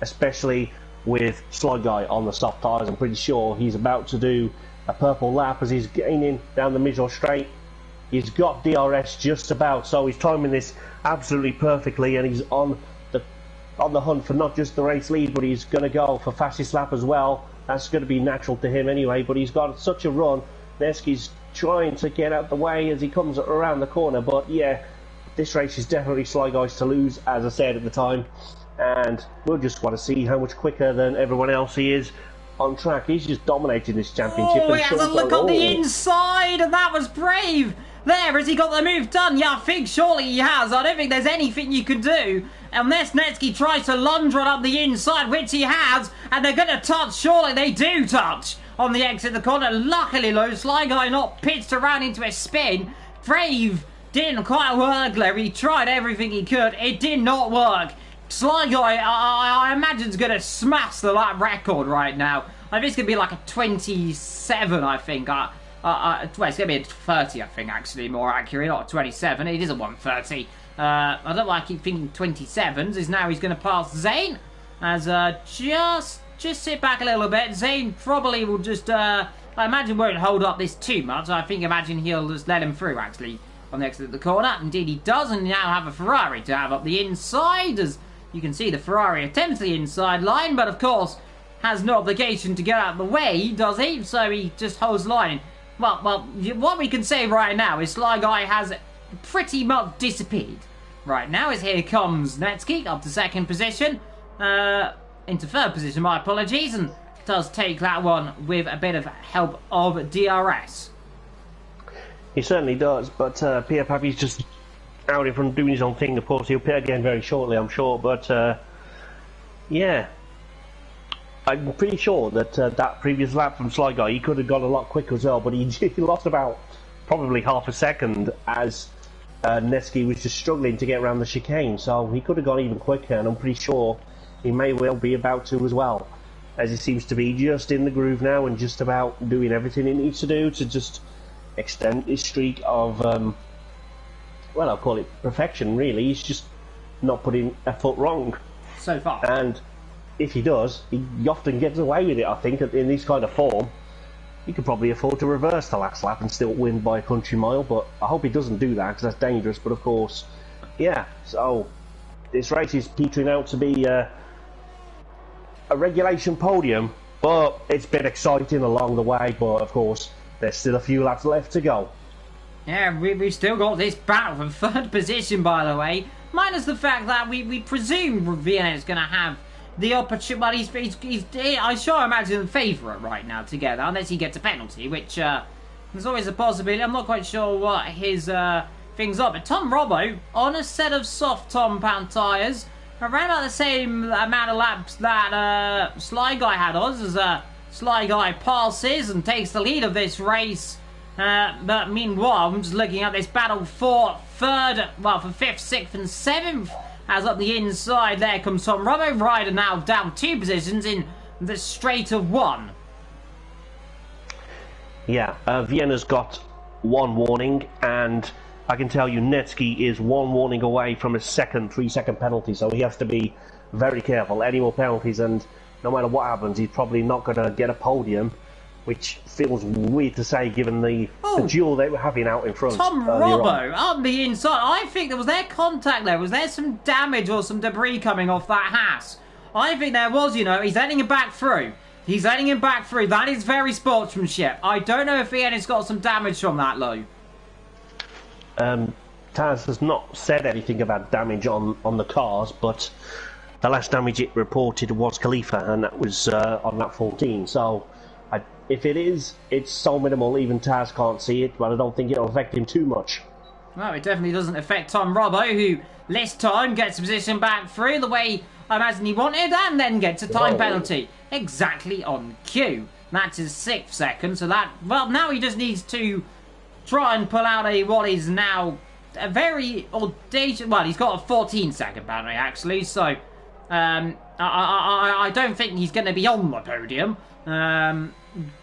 especially with Sly Guy on the soft tyres. I'm pretty sure he's about to do a purple lap as he's gaining down the middle straight. He's got DRS just about, so he's timing this absolutely perfectly, and he's on the hunt for not just the race lead, but he's going to go for fastest lap as well. That's going to be natural to him anyway, but he's got such a run. Nevsky's trying to get out the way as he comes around the corner, but yeah, this race is definitely Sly Guy's to lose, as I said at the time, and we'll just want to see how much quicker than everyone else he is on track. He's just dominating this championship. Oh, he has a look on the inside, and that was brave. There, has he got the move done? Yeah, I think surely he has. I don't think there's anything you can do unless Netsky tries to lunge right up the inside, which he has, and they're going to touch. Surely they do touch on the exit of the corner. Luckily, though, Sly Guy not pitched around into a spin. Brave didn't quite work there. He tried everything he could. It did not work. Sly Guy, I imagine, is going to smash the lap record right now. I think it's going to be like a 27, I think. Well, it's going to be a 30, I think, actually, more accurate, not a 27. It is a 130. I don't know why I keep thinking 27s. Is now he's going to pass Zane. As just sit back a little bit. Zane probably will just, I imagine, won't hold up this too much. I imagine he'll just let him through, actually, on the exit of the corner. Indeed, he does, and now have a Ferrari to have up the inside. As you can see, the Ferrari attempts the inside line, but of course has no obligation to get out of the way, does he? So he just holds the line. Well, what we can say right now is Sly Guy has pretty much disappeared. Right now, as here comes Netsky up to second position, into third position, my apologies, and does take that one with a bit of help of DRS. He certainly does, but Pierre Pavy's just out in front doing his own thing. Of course, he'll pit again very shortly, I'm sure, but yeah. I'm pretty sure that that previous lap from Sly Guy, he could have gone a lot quicker as well, but he lost about probably half a second as Netsky was just struggling to get around the chicane, so he could have gone even quicker, and I'm pretty sure he may well be about to as well, as he seems to be just in the groove now and just about doing everything he needs to do to just extend his streak of, well, I'll call it perfection, really. He's just not putting a foot wrong. So far. And if he does, he often gets away with it, I think, in this kind of form. He could probably afford to reverse the last lap and still win by a country mile, but I hope he doesn't do that, because that's dangerous. But of course, yeah, so this race is petering out to be a regulation podium, but it's been exciting along the way, but of course, there's still a few laps left to go. Yeah, we've still got this battle for third position, by the way, minus the fact that we presume Vienna is going to have the opportunity. Well, he's I sure imagine the favourite right now together, unless he gets a penalty, which there's always a possibility. I'm not quite sure what his things are, but Tom Robbo on a set of soft Tom Pound tyres, around about the same amount of laps that Sly Guy had on, as Sly Guy passes and takes the lead of this race. But meanwhile, I'm just looking at this battle for third, well, for 5th, 6th and 7th. As up the inside, there comes Tom Robbo. Ryder now down 2 positions in the straight of 1. Yeah, Vienna's got 1 warning, and I can tell you Netsky is 1 warning away from a 3-second penalty, so he has to be very careful. Any more penalties, and no matter what happens, he's probably not going to get a podium, which feels weird to say given the duel they were having out in front. Tom Robbo on the inside. I think was there contact there? Was there some damage or some debris coming off that Haas? I think there was, you know. He's letting him back through. He's letting him back through. That is very sportsmanship. I don't know if Vienna's got some damage from that, Lou. Taz has not said anything about damage on the cars, but the last damage it reported was Khalifa, and that was on lap 14. So if it is, it's so minimal, even Taz can't see it, but I don't think it'll affect him too much. Well, it definitely doesn't affect Tom Robbo, who this time gets a position back through the way I imagine he wanted, and then gets a time penalty. Exactly on cue. That's his 6th second, so that, well, now he just needs to try and pull out what is now a very audacious, well, he's got a 14-second penalty, actually, so I don't think he's going to be on the podium.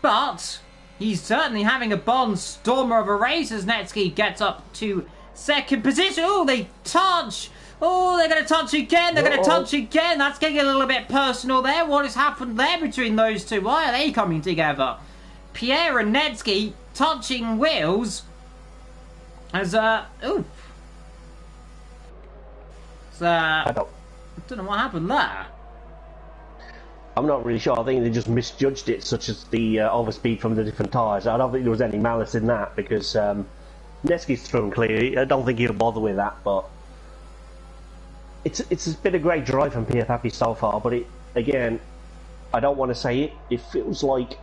But he's certainly having a barnstormer of a race as Netsky gets up to 2nd position. Oh, they touch. Oh, they're going to touch again. They're going to touch again. That's getting a little bit personal there. What has happened there between those two? Why are they coming together? Pierre and Netsky touching wheels. As, ooh. So, I don't know what happened there. I'm not really sure. I think they just misjudged it, such as the overspeed from the different tyres. I don't think there was any malice in that, because Netsky's through and clear. I don't think he'll bother with that, but it's been a great drive from Pierre Papy so far, but again, I don't want to say it. It feels like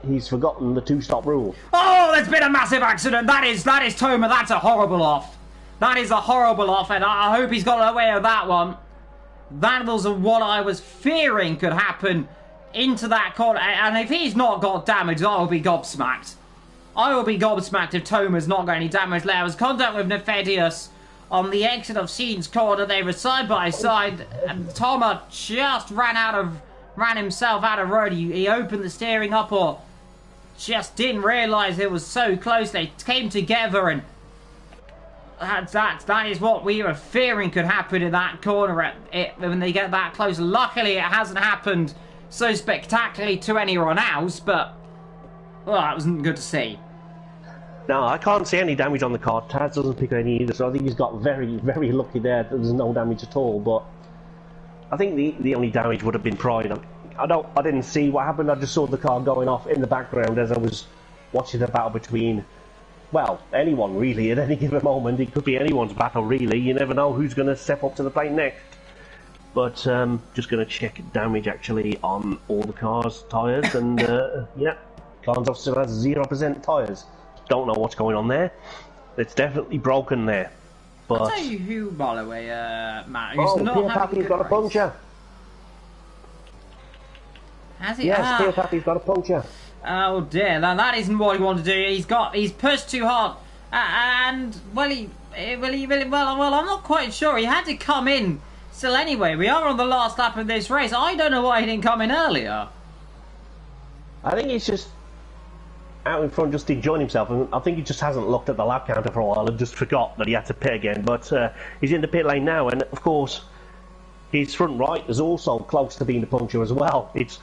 he's forgotten the two-stop rule. Oh, there's been a massive accident. That is Toma. That's a horrible off. That is a horrible off, and I hope he's got away with that one. That was what I was fearing could happen into that corner. And if he's not got damage, I will be gobsmacked. I will be gobsmacked if Toma's not got any damage. There was contact with Nefedius on the exit of Scene's corner. They were side by side, and Toma just ran himself out of road. He opened the steering up, or just didn't realise it was so close. They came together, and that is what we were fearing could happen in that corner when they get that close. Luckily, it hasn't happened so spectacularly to anyone else, but well, that wasn't good to see. No, I can't see any damage on the car. Taz doesn't pick any either, so I think he's got very, very lucky there that there's no damage at all. But I think the only damage would have been Pride. I didn't see what happened. I just saw the car going off in the background as I was watching the battle between, well, anyone really at any given moment. It could be anyone's battle really. You never know who's going to step up to the plate next. But just going to check damage actually on all the cars' tyres, and yeah, Carnzoff still has 0% tyres. Don't know what's going on there. It's definitely broken there. But I'll tell you who, by the way, Matt, who's not Pierre having Papy's got a puncture. Has he? Yes, Pierre Papy's got a puncture. Oh dear, now that isn't what he wanted to do. He's pushed too hard, and well, I'm not quite sure. He had to come in still anyway. We are on the last lap of this race. I don't know why he didn't come in earlier. I think he's just out in front, just enjoying himself, and I think he just hasn't looked at the lap counter for a while and just forgot that he had to pit again. But he's in the pit lane now, and of course, his front right is also close to being a puncture as well. It's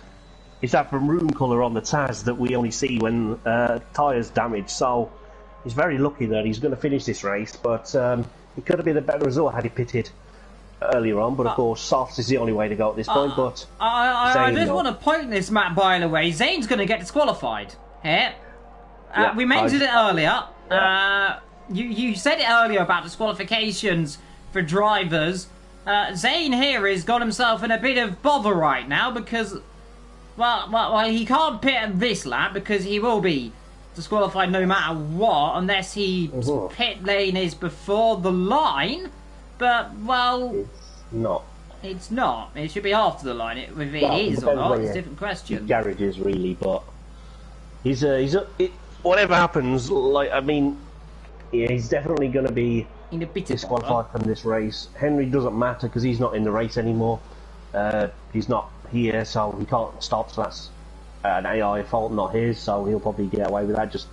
that maroon colour on the Taz that we only see when tyres damage, so he's very lucky that he's going to finish this race, but it could have been a better result had he pitted earlier on, but of course soft is the only way to go at this point. But I just want to point this, Matt, by the way. Zane's going to get disqualified here. Yeah, we mentioned it earlier. You said it earlier about disqualifications for drivers. Zane here has got himself in a bit of bother right now because well, he can't pit at this lap because he will be disqualified no matter what, unless his pit lane is before the line. But, well, it's not. It should be after the line. If it is or not, it's a different question. Garage is really, but whatever happens, like, I mean, yeah, he's definitely going to be in a bit disqualified from this race. Henry doesn't matter because he's not in the race anymore. He's not here, so he can't stop, so that's an AI fault, not his, so he'll probably get away with that, just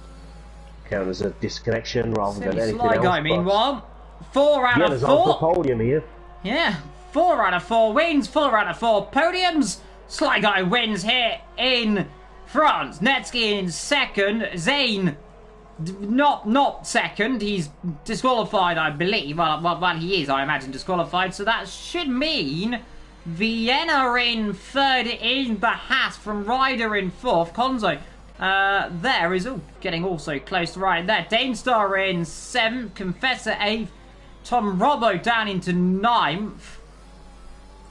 count as a disconnection rather than anything else. Guy, meanwhile, 4 out of 4. The podium here. Yeah, 4 out of 4 wins, 4 out of 4 podiums. Sly Guy wins here in France. Netsky in second. Zane, not second. He's disqualified, I believe. Well, he is, I imagine, disqualified. So that should mean Vienna in third, in the Haas from Ryder in fourth. Konzo there is getting also close right there. Danestar in 7th, Confessor 8th, Tom Robbo down into 9th.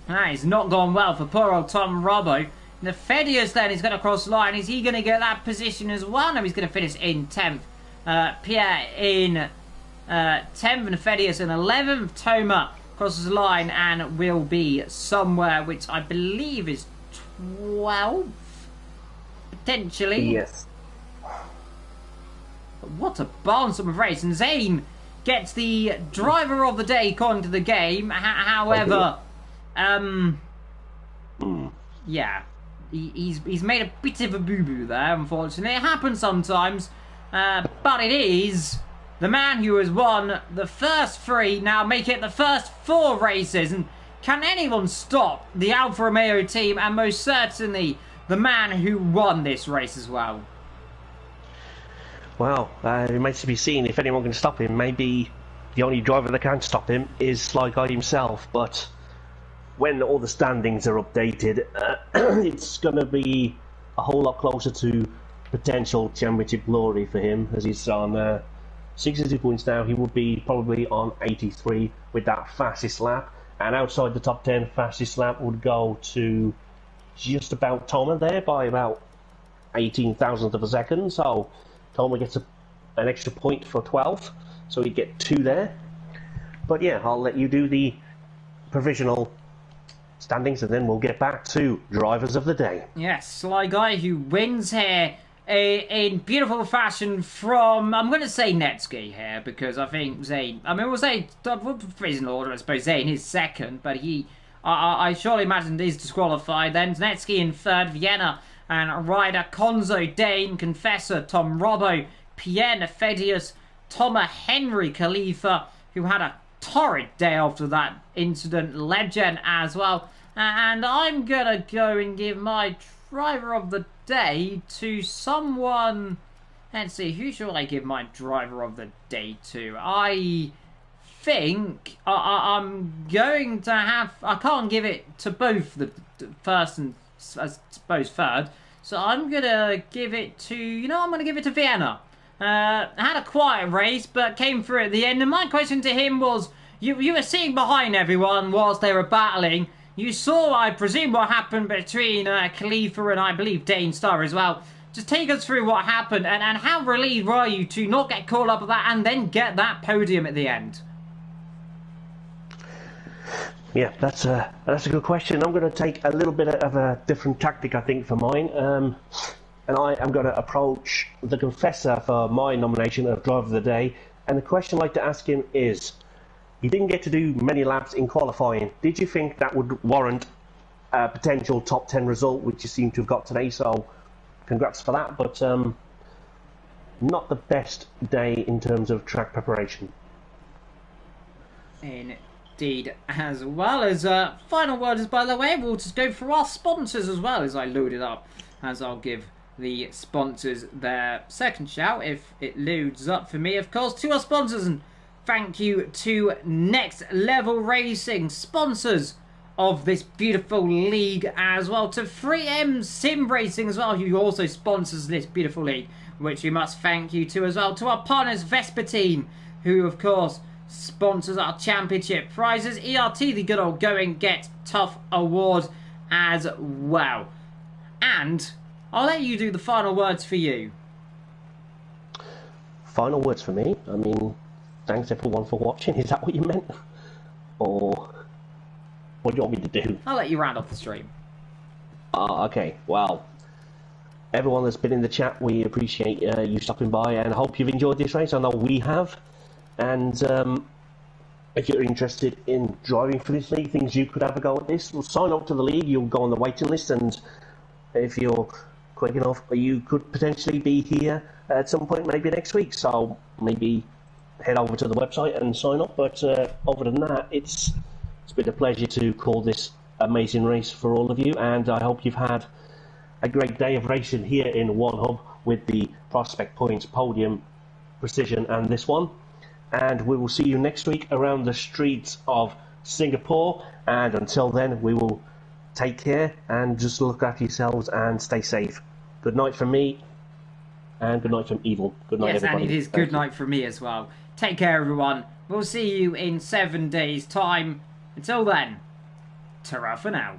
That is not gone well for poor old Tom Robbo. Nefedius then is going to cross the line. Is he going to get that position as well? No, he's going to finish in 10th. Pierre in 10th, Nefedius in 11th. Toma crosses the line and will be somewhere which I believe is 12th, potentially. Yes. What a barnsome of race. And Zane gets the driver of the day according to the game. However, yeah, he's made a bit of a boo-boo there, unfortunately. It happens sometimes, but it is the man who has won the first 3, now make it the first 4 races. And can anyone stop the Alfa Romeo team, and most certainly the man who won this race as well? Well, it remains to be seen if anyone can stop him. Maybe the only driver that can stop him is Sly Guy himself, but when all the standings are updated, it's going to be a whole lot closer to potential championship glory for him, as he's on 62 points now. He would be probably on 83 with that fastest lap, and outside the top 10, fastest lap would go to just about Thomas there by about 18 thousandths of a second. So Thomas gets an extra point for 12th, so he'd get 2 there. But yeah, I'll let you do the provisional standings, and then we'll get back to drivers of the day. Yes, Sly Guy, who wins here in beautiful fashion from, I'm going to say Netsky here, because I think Zane, I mean, we'll say provisional order, I suppose Zane is second, but I surely imagine he's disqualified. Then Netsky in third, Vienna and Ryder, Conzo, Dane, Confessor, Tom Robbo, Pierre Nefedius, Thomas Henry Khalifa, who had a torrid day after that incident, Legend as well. And I'm gonna go and give my driver of the day to someone. Let's see, who should I give my driver of the day to? I think I'm going to have, I can't give it to both the first and I suppose third, so I'm gonna give it to, I'm gonna give it to Vienna. Had a quiet race, but came through at the end. And my question to him was, you were sitting behind everyone whilst they were battling. You saw, I presume, what happened between Khalifa and I believe Dane Starr as well. Just take us through what happened, and how relieved were you to not get caught up with that and then get that podium at the end? Yeah, that's a good question. I'm going to take a little bit of a different tactic, I think, for mine. And I am going to approach the Confessor for my nomination of Driver of the Day. And the question I'd like to ask him is, he didn't get to do many laps in qualifying. Did you think that would warrant a potential top 10 result, which you seem to have got today? So congrats for that, but not the best day in terms of track preparation. Indeed, as well as final words, by the way, we'll just go through our sponsors as well as I load it up, as I'll give the sponsors their second shout if it loads up for me. Of course, to our sponsors, and thank you to Next Level Racing, sponsors of this beautiful league, as well to 3M Sim Racing as well, who also sponsors this beautiful league, which we must thank you to as well. To our partners Vesper Team, who of course sponsors our championship prizes, ERT, the good old Going Get Tough award as well. And I'll let you do the final words for you. Final words for me? I mean, thanks everyone for watching. Is that what you meant? Or what do you want me to do? I'll let you round off the stream. Okay. Well, everyone that's been in the chat, we appreciate you stopping by, and I hope you've enjoyed this race. I know we have. And if you're interested in driving for this league, things you could have a go at this, well, sign up to the league. You'll go on the waiting list, and if you're quick enough, you could potentially be here at some point, maybe next week. So maybe head over to the website and sign up. But other than that, it's been a pleasure to call this amazing race for all of you, and I hope you've had a great day of racing here in One Hub with the Prospect Points Podium, Precision, and this one. And we will see you next week around the streets of Singapore. And until then, we will take care and just look after yourselves and stay safe. Good night from me, and good night from Evil. Good night, everybody. Yes, and it is good night from me as well. Take care, everyone. We'll see you in 7 days' time. Until then, ta-ra for now.